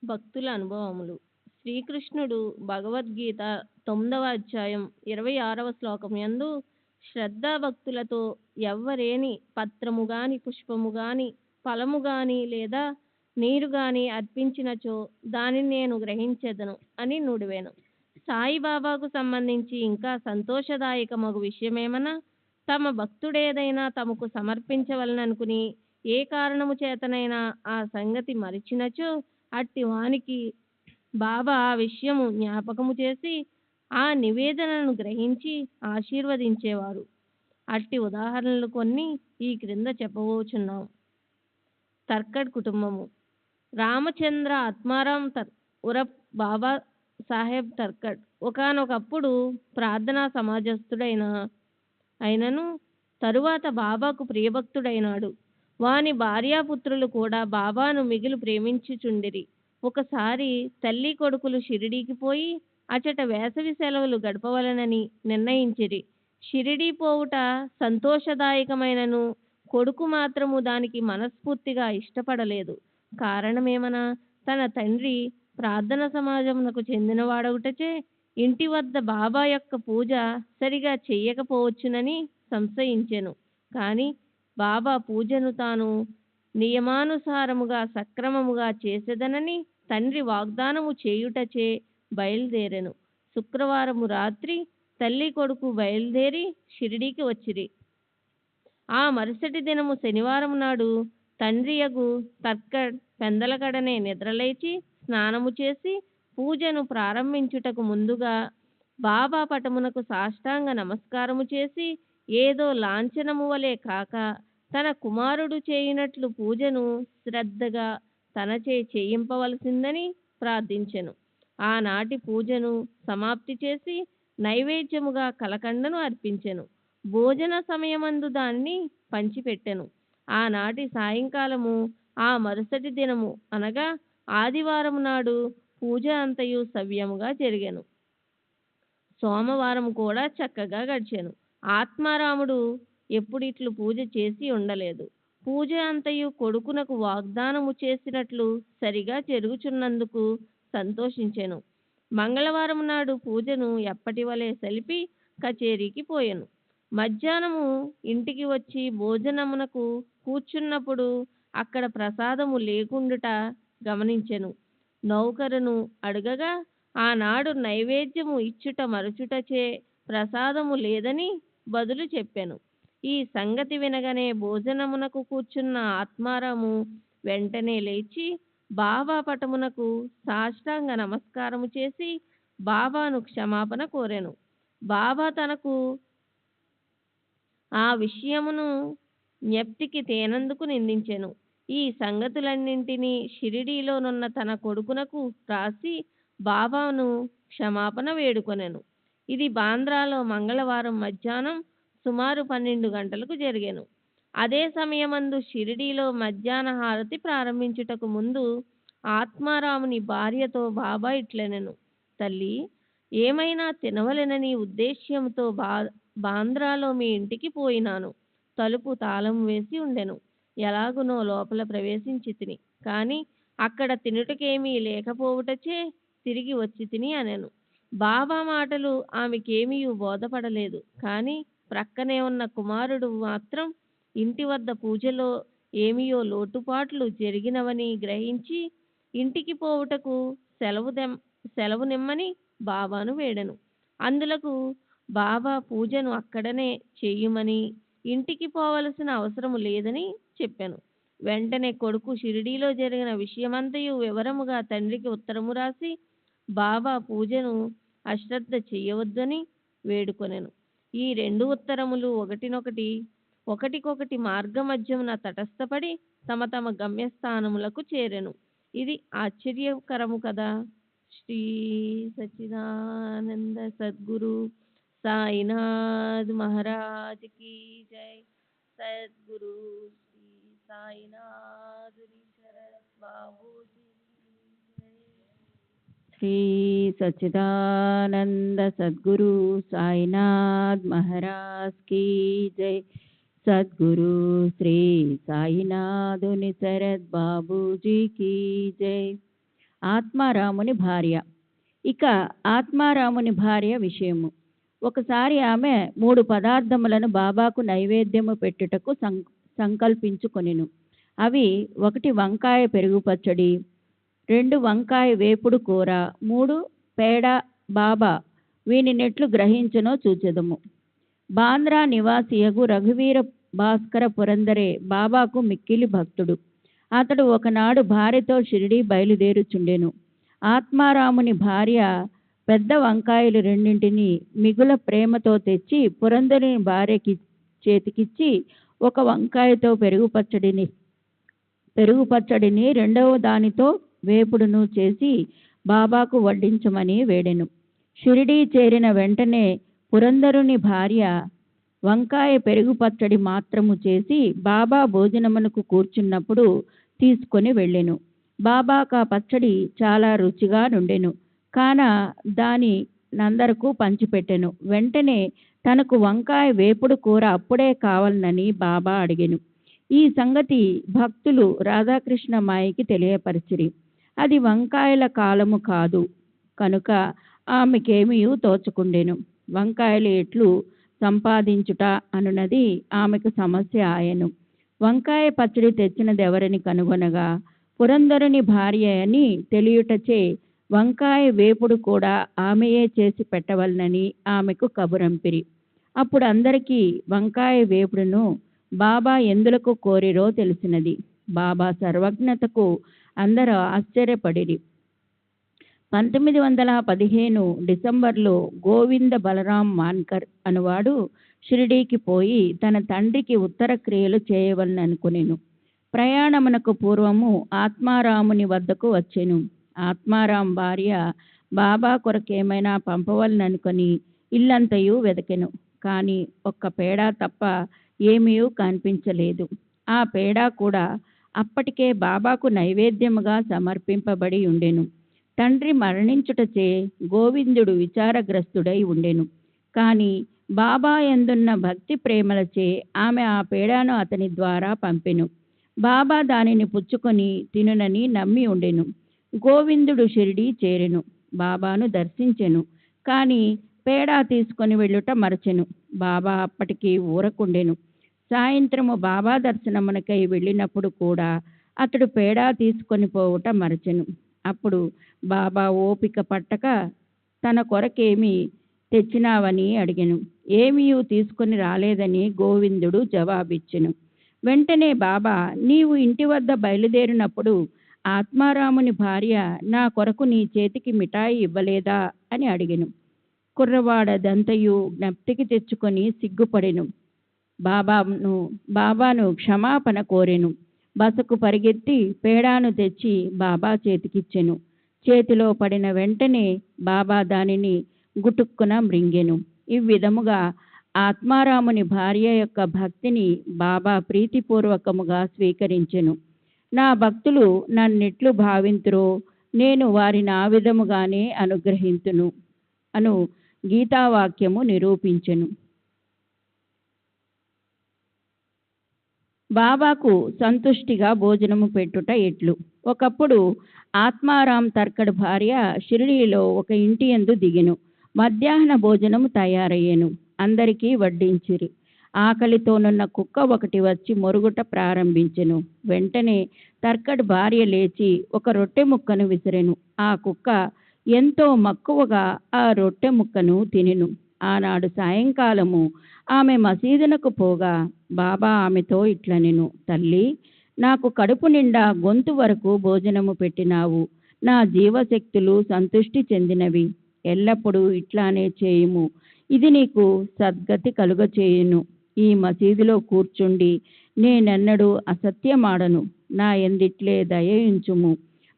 S11: భక్తుల అనుభవములు. శ్రీకృష్ణుడు భగవద్గీత 9వ అధ్యాయం 26వ శ్లోకం యందు శ్రద్ధాభక్తులతో ఎవ్వరేని పత్రము గాని పుష్పము గాని ఫలము గాని లేదా నీరు గాని అర్పించినచో దానిని నేను గ్రహించెదను అని నుడివెను. సాయిబాబాకు సంబంధించి ఇంకా సంతోషదాయకమగు విషయమేమన్నా, తమ భక్తుడేదైనా తమకు సమర్పించవలననుకుని ఏ కారణము చేతనైనా ఆ సంగతి మరిచినచో అట్టి వానికి బాబా ఆ విషయము జ్ఞాపకము చేసి ఆ నివేదనను గ్రహించి ఆశీర్వదించేవారు. అట్టి ఉదాహరణలు కొన్ని ఈ క్రింద చెప్పబోచున్నాం. తర్కడ్ కుటుంబము. రామచంద్ర ఆత్మారాం ఉరఫ్ బాబా సాహెబ్ తర్కడ్ ఒకానొకప్పుడు ప్రార్థనా సమాజస్థుడైన అయినను తరువాత బాబాకు ప్రియభక్తుడైనాడు. వాని భార్యాపుత్రులు కూడా బాబాను మిగిలి ప్రేమించుచుండిరి. ఒకసారి తల్లి కొడుకులు షిరిడీకి పోయి అచట వేసవి సెలవులు గడపవలనని నిర్ణయించిరి. షిరిడీ పోవుట సంతోషదాయకమైనను కొడుకు మాత్రము దానికి మనస్ఫూర్తిగా ఇష్టపడలేదు. కారణమేమనా, తన తండ్రి ప్రార్థన సమాజమునకు చెందినవాడవుటచే ఇంటి వద్ద బాబా యొక్క పూజ సరిగా చెయ్యకపోవచ్చునని సంశయించెను. కాని బాబా పూజను తాను నియమానుసారముగా సక్రమముగా చేసేదనని తండ్రి వాగ్దానము చేయుటచే బయలుదేరెను. శుక్రవారము రాత్రి తల్లి కొడుకు బయలుదేరి షిరిడీకి వచ్చిరి. ఆ మరుసటి దినము శనివారం నాడు తండ్రియగు తర్కడ్ పెందలకడనే నిద్రలేచి స్నానము చేసి పూజను ప్రారంభించుటకు ముందుగా బాబా పటమునకు సాష్టాంగ నమస్కారము చేసి ఏదో లాంఛనము వలె కాక తన కుమారుడు చేయునట్లు పూజను శ్రద్ధగా తనచే చేయింపవలసిందని ప్రార్థించెను. ఆనాటి పూజను సమాప్తి చేసి నైవేద్యముగా కలకండను అర్పించెను. భోజన సమయమందు దానిని పంచిపెట్టెను. ఆనాటి సాయంకాలము ఆ మరుసటి దినము అనగా ఆదివారం నాడు పూజ అంతయు సవ్యముగా జరిగెను. సోమవారం కూడా చక్కగా గడిచెను. ఆత్మారాముడు ఎప్పుడిట్లు పూజ చేసి ఉండలేదు. పూజ అంతయు కొడుకునకు వాగ్దానము చేసినట్లు సరిగా జరుగుచున్నందుకు సంతోషించెను. మంగళవారం నాడు పూజను ఎప్పటి వలె సలిపి కచేరీకి పోయెను. మధ్యాహ్నము ఇంటికి వచ్చి భోజనమునకు కూర్చున్నప్పుడు అక్కడ ప్రసాదము లేకుండుట గమనించెను. నౌకరును అడగగా ఆనాడు నైవేద్యము ఇచ్చుట మరచుటచే ప్రసాదము లేదని బదులు చెప్పెను. ఈ సంగతి వినగానే భోజనమునకు కూర్చున్న ఆత్మారాము వెంటనే లేచి బాబా పటమునకు సాష్టాంగ నమస్కారము చేసి బాబాను క్షమాపణ కోరెను. బాబా తనకు ఆ విషయమును జ్ఞప్తికి తేనందుకు నిందించెను. ఈ సంగతులన్నింటినీ షిరిడీలోనున్న తన కొడుకునకు రాసి బాబాను క్షమాపణ వేడుకొనెను. ఇది బాంద్రాలో మంగళవారం మధ్యాహ్నం సుమారు 12 గంటలకు జరిగెను. అదే సమయమందు షిరిడీలో మధ్యాహ్న హారతి ప్రారంభించుటకు ముందు ఆత్మారాముని భార్యతో బాబా ఇట్లనెను: తల్లి, ఏమైనా తినవలెనని ఉద్దేశ్యంతో బాంద్రాలో మీ ఇంటికి పోయినాను. తలుపు తాళం వేసి ఉండెను. ఎలాగునో లోపల ప్రవేశించి తిని, కాని అక్కడ తినుటకేమీ లేకపోవుటచే తిరిగి వచ్చి తిని అనెను. బాబా మాటలు ఆమెకేమీ బోధపడలేదు. కాని ప్రక్కనే ఉన్న కుమారుడు మాత్రం ఇంటి వద్ద పూజలో ఏమియో లోటుపాట్లు జరిగినవని గ్రహించి ఇంటికి పోవుటకు సెలవు నిమ్మని బాబాను వేడెను. అందులకు బాబా పూజను అక్కడనే చేయుమని, ఇంటికి పోవలసిన అవసరము లేదని చెప్పాను. వెంటనే కొడుకు షిరిడీలో జరిగిన విషయమంతయు వివరముగా తండ్రికి ఉత్తరము రాసి బాబా పూజను అశ్రద్ధ చెయ్యవద్దని వేడుకొనెను. ఈ 2 ఉత్తరములు ఒకటికొకటి మార్గమధ్యమున తటస్థపడి తమ తమ గమ్యస్థానములకు చేరెను. ఇది ఆశ్చర్యకరము కదా. శ్రీ సచ్చిదానంద సద్గురు సాయినాథ్ మహారాజ్ की जय। सद्गुरु श्री साईनाथ शरद बाबूजी की जय।
S9: శ్రీ సచ్చిదానంద సద్గురు సాయినాథ్ మహారాజ్ కీ జై। సద్గురు శ్రీ సాయినాథుని శరద్ బాబూజీ కీ జై। ఆత్మారాముని భార్య. ఇక ఆత్మారాముని భార్య విషయము. ఒకసారి ఆమె 3 పదార్థములను బాబాకు నైవేద్యము పెట్టుటకు సంకల్పించుకొనెను. అవి 1 వంకాయ పెరుగు పచ్చడి, 2 వంకాయ వేపుడు కూర, 3 పేడ. బాబా వీనినెట్లు గ్రహించనో చూచెదము. బాంద్రా నివాసియగు రఘువీర భాస్కర పురందరే బాబాకు మిక్కిలి భక్తుడు. అతడు ఒకనాడు భార్యతో షిరిడీ బయలుదేరుచుండెను. ఆత్మారాముని భార్య పెద్ద వంకాయలు 2 మిగుల ప్రేమతో తెచ్చి పురందరుని భార్యకి చేతికిచ్చి 1 వంకాయతో పెరుగు పచ్చడిని 2వ దానితో వేపుడును చేసి బాబాకు వడ్డించమని వేడెను. షిరిడీ చేరిన వెంటనే పురందరుని భార్య వంకాయ పెరుగు పచ్చడి మాత్రము చేసి బాబా భోజనమునకు కూర్చున్నప్పుడు తీసుకొని వెళ్ళెను. బాబాకు ఆ పచ్చడి చాలా రుచిగా నుండెను. కాన దాని నందరకు పంచిపెట్టెను. వెంటనే తనకు వంకాయ వేపుడు కూర అప్పుడే కావాలనని బాబా అడిగెను. ఈ సంగతి భక్తులు రాధాకృష్ణ మాయకి తెలియపరిచిరి. అది వంకాయల కాలము కాదు కనుక ఆమెకేమీ తోచకుండెను. వంకాయలు ఎట్లు సంపాదించుట అనున్నది ఆమెకు సమస్య ఆయను. వంకాయ పచ్చడి తెచ్చినది ఎవరని కనుగొనగా పురందరుని భార్య అని తెలియుటచే వంకాయ వేపుడు కూడా ఆమెయే చేసి పెట్టవలనని ఆమెకు కబురంపిరి. అప్పుడు అందరికీ వంకాయ వేపుడును బాబా ఎందులకు కోరిరో తెలిసినది. బాబా సర్వజ్ఞతకు అందరూ ఆశ్చర్యపడిరి. 1915 డిసెంబర్లో గోవింద బలరాం మాన్కర్ అనువాడు షిరిడీకి పోయి తన తండ్రికి ఉత్తర క్రియలు చేయవలననుకునెను. ప్రయాణమునకు పూర్వము ఆత్మారాముని వద్దకు వచ్చెను. ఆత్మారాం భార్య బాబా కొరకేమైనా పంపవలననుకొని ఇల్లంతయు వెదకెను. కానీ 1 పేడ తప్ప ఏమీ కనిపించలేదు. ఆ పేడ కూడా అప్పటికే బాబాకు నైవేద్యముగా సమర్పింపబడి ఉండెను. తండ్రి మరణించుటచే గోవిందుడు విచారగ్రస్తుడై ఉండెను. కానీ బాబా యందున్న భక్తి ప్రేమలచే ఆమె ఆ పేడను అతని ద్వారా పంపెను. బాబా దానిని పుచ్చుకొని తినునని నమ్మి ఉండెను. గోవిందుడు షిరిడీ చేరెను. బాబాను దర్శించెను. కానీ పేడ తీసుకొని వెళ్ళుట మరచెను. బాబా అప్పటికి ఊరకుండెను. సాయంత్రము బాబా దర్శనమునకై వెళ్ళినప్పుడు కూడా అతడు పేడ తీసుకొని పోవుట మరచెను. అప్పుడు బాబా ఓపిక పట్టక తన కొరకేమి తెచ్చినావని అడిగెను. ఏమీ తీసుకొని రాలేదని గోవిందుడు జవాబిచ్చెను. వెంటనే బాబా నీవు ఇంటి వద్ద బయలుదేరినప్పుడు ఆత్మారాముని భార్య నా కొరకు నీ చేతికి మిఠాయి ఇవ్వలేదా అని అడిగెను. కుర్రవాడదంతయు జ్ఞప్తికి తెచ్చుకొని సిగ్గుపడెను. బాబాను క్షమాపణ కోరెను. బసకు పరిగెత్తి పేడాను తెచ్చి బాబా చేతికిచ్చెను. చేతిలో పడిన వెంటనే బాబా దానిని గుటుక్కున మృంగెను. ఈ విధముగా ఆత్మారాముని భార్య యొక్క భక్తిని బాబా ప్రీతిపూర్వకముగా స్వీకరించెను. నా భక్తులు నన్నెట్లు భావింతురో నేను వారిని ఆ విధముగానే అనుగ్రహింతును అను గీతావాక్యము నిరూపించెను. బాబాకు సంతుష్టిగా భోజనము పెట్టుట ఎట్లు. ఒకప్పుడు ఆత్మారాం తర్కడ్ భార్య షిరిడీలో ఒక ఇంటి యందు దిగెను. మధ్యాహ్న భోజనము తయారయ్యెను. అందరికీ వడ్డించిరి. ఆకలితోనున్న కుక్క ఒకటి వచ్చి మొరుగుట ప్రారంభించెను. వెంటనే తర్కడ్ భార్య లేచి 1 రొట్టె ముక్కను విసిరెను. ఆ కుక్క ఎంతో మక్కువగా ఆ రొట్టె ముక్కను తినెను. ఆనాడు సాయంకాలము ఆమె మసీదునకు పోగా బాబా ఆమెతో ఇట్లనెను, తల్లి, నాకు కడుపు నిండా గొంతు వరకు భోజనము పెట్టినావు. నా జీవశక్తులు సంతుష్టి చెందినవి. ఎల్లప్పుడూ ఇట్లానే చేయుము. ఇది నీకు సద్గతి కలుగచేయును. ఈ మసీదులో కూర్చుండి నేనెన్నడూ అసత్యమాడను. నా ఎందిట్లే దయయుంచుము.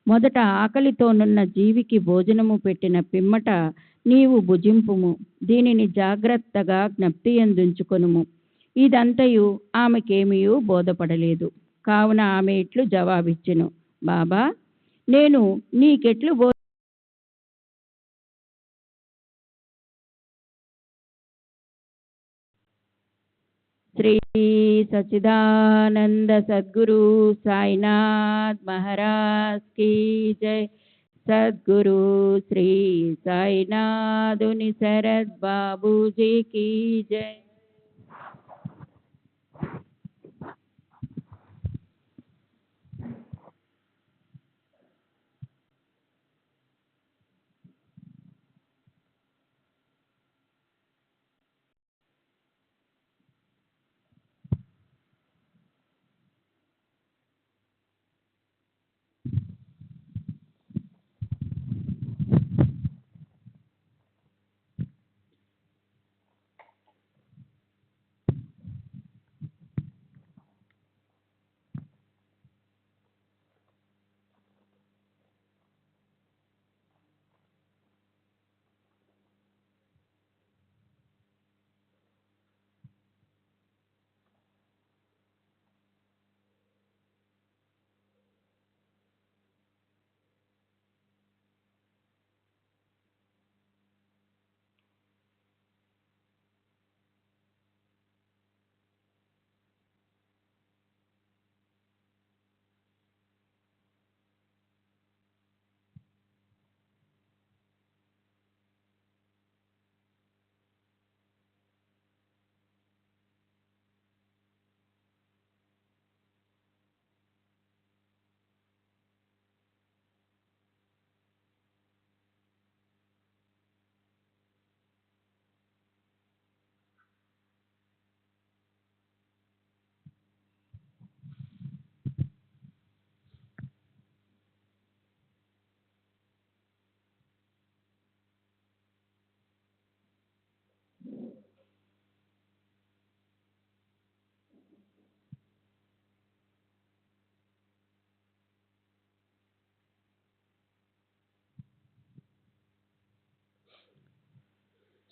S12: మొదట ఆకలితోనున్న జీవికి భోజనము పెట్టిన పిమ్మట నీవు భుజింపుము, దీనిని జాగ్రత్తగా జ్ఞప్తియందుంచుకొనుము. ఇదంతయు ఆమెకేమియూ బోధపడలేదు. కావున ఆమె ఇట్లు జవాబిచ్చెను, బాబా, నేను నీకెట్లు శ్రీ సచ్చిదానంద సద్గురు సాయినాథ్ మహారాజ్ की जय। सद्गुरु श्री साईनाथुनि शरद बाबू जी की जय।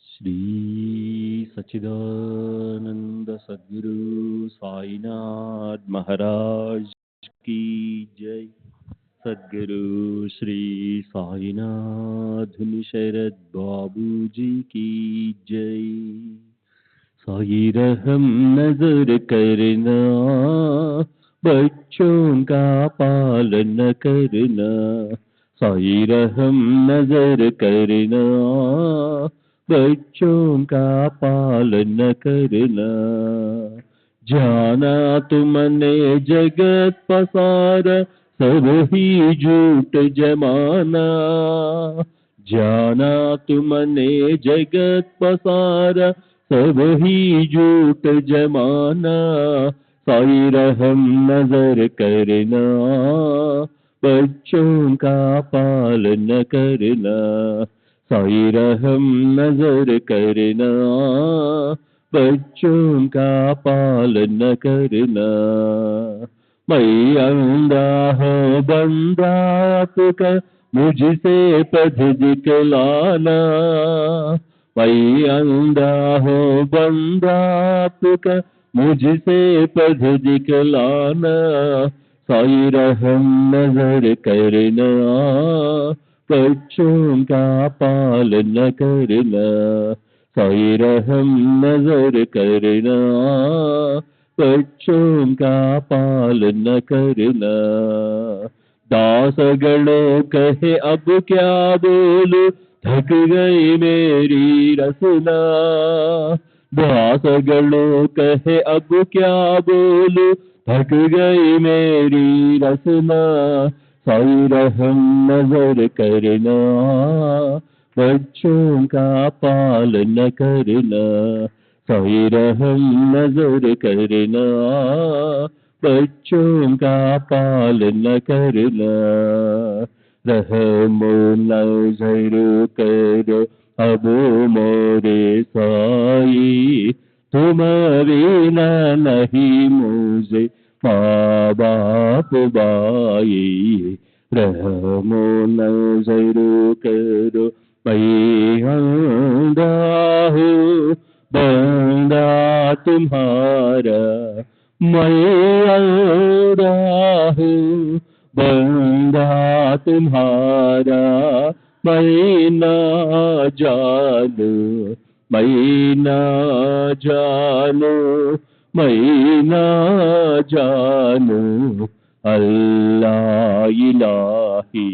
S3: श्री सच्चिदानंद सद्गुरु साईनाथ महाराज की जय। सद्गुरु श्री साईनाथुनि शरद बाबू जी की जय। साई रहम नजर करना, बच्चों का पालन करना। साई रहम नजर करना, बच्चों का पालन करना। जाना तुमने जगत पसारा, सब ही झूठ जमाना। जाना तुमने जगत पसारा, सब ही झूठ जमाना। साई रहम नजर करना, बच्चों का पालन करना। साई रहम नजर करना, बच्चों का पालन करना। मैं अंधा हूँ बंदा आपका, मुझसे पथ दिखलाना। मैं अंधा हूँ बंदा आपका, मुझसे पथ दिखलाना। साई रहम नजर करना, बच्चों का पालन करना। साई रहम नजर करना, बच्चों का पालन करना। दासगणों कहे अब क्या बोलूं, थक गई मेरी रसना। दासगणों कहे अब क्या बोलूं, थक गई मेरी रसना। साई रहम नजर करना, बच्चों का पालन करना। साई रहम नजर करना, बच्चों का पालन करना। रहमो नजर करो अब मोरे साई, तुम बिना नहीं मुझे माँ बाप बाई। रहमो अंधा हूँ बंदा तुम्हारा, मैं अंधा हूँ बंदा तुम्हारा, मैं ना जानू, मैं ना जानू, मैं ना जानू, अल्लाह इलाही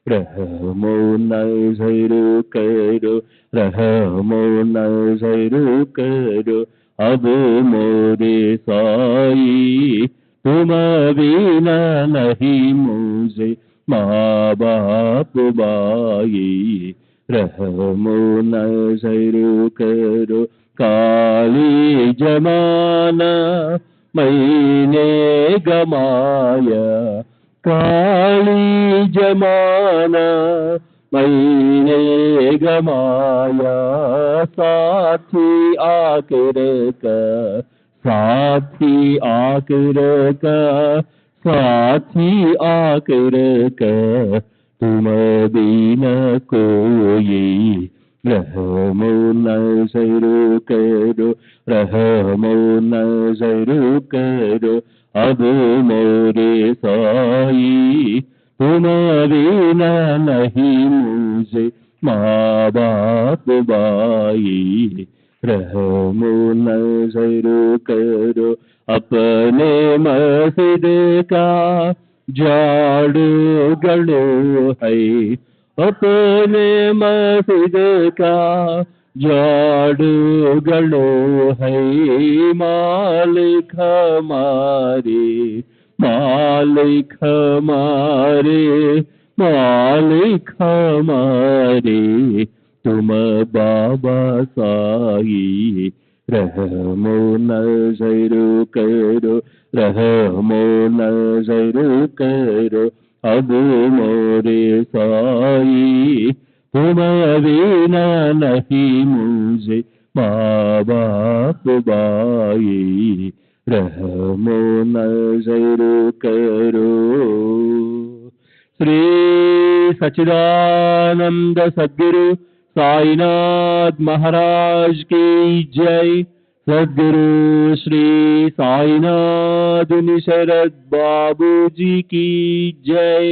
S3: रहमो नज़र करो, रहमो नज़र करो, अब मोरे साई तुम बिना नहीं मुझे, माँ बाप बाई रहमो नज़र करो, काली जमाना मैंने गमाया, काली जमाना मैंने गमाया, साथी आकर का, साथी आकर का, साथी आकर का, तुम बिना कोई रहमो नज़र करो, रहमो नज़र करो, अब मोरे साई तुम बिना नहीं मुझे, माँ बाप बाई रहमो नज़र करो, अपने मस्जिद का झाड़ू गड़ो है, अपने मस्जिद का झाड़ू गड़ो है, मालिक हमारे, मालिक हमारे, मालिक हमारे, तुम बाबा साई रहमो नज़र करो, रहमो नज़र करो, अब मोरे साई तुम बिना नहीं मुझे, माँ बाप बाई रहमो नज़र करो। श्री सच्चिदानंद सद्गुरु साईनाथ महाराज की जय। सद्गुरु श्री साईनाथ निशरद बाबू जी की जय।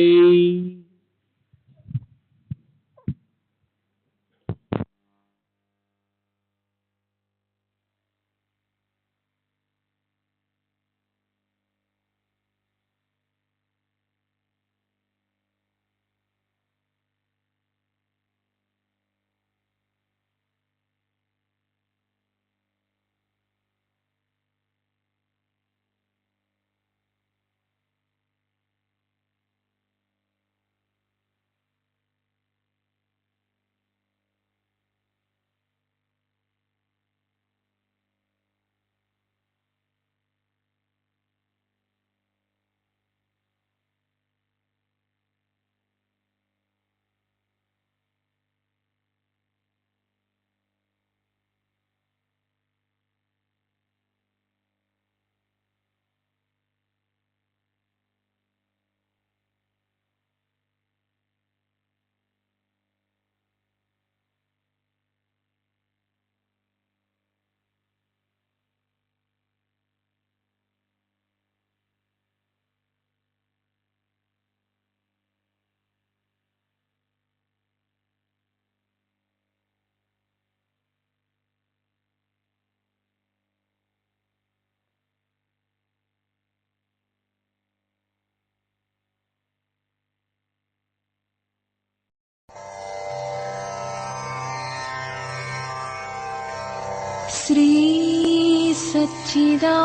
S13: श्री सच्चिदानंद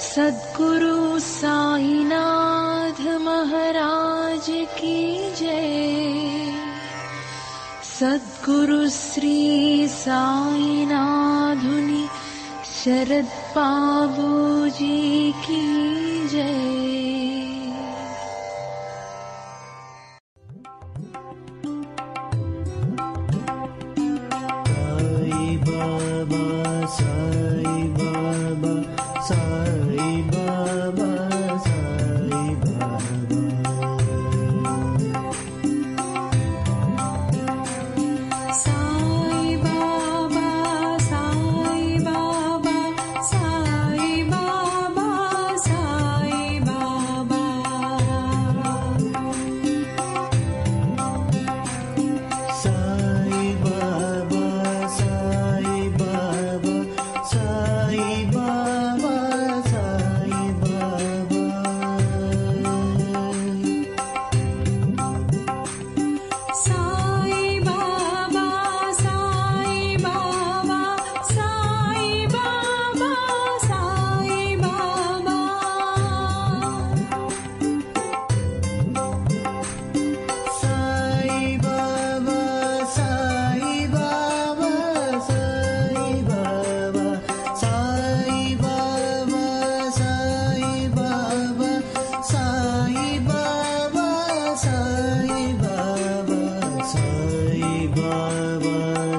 S13: सद्गुरु साईनाथ महाराज की जय। सद्गुरु श्री साईनाथुनि शरद बाबू जी की जय।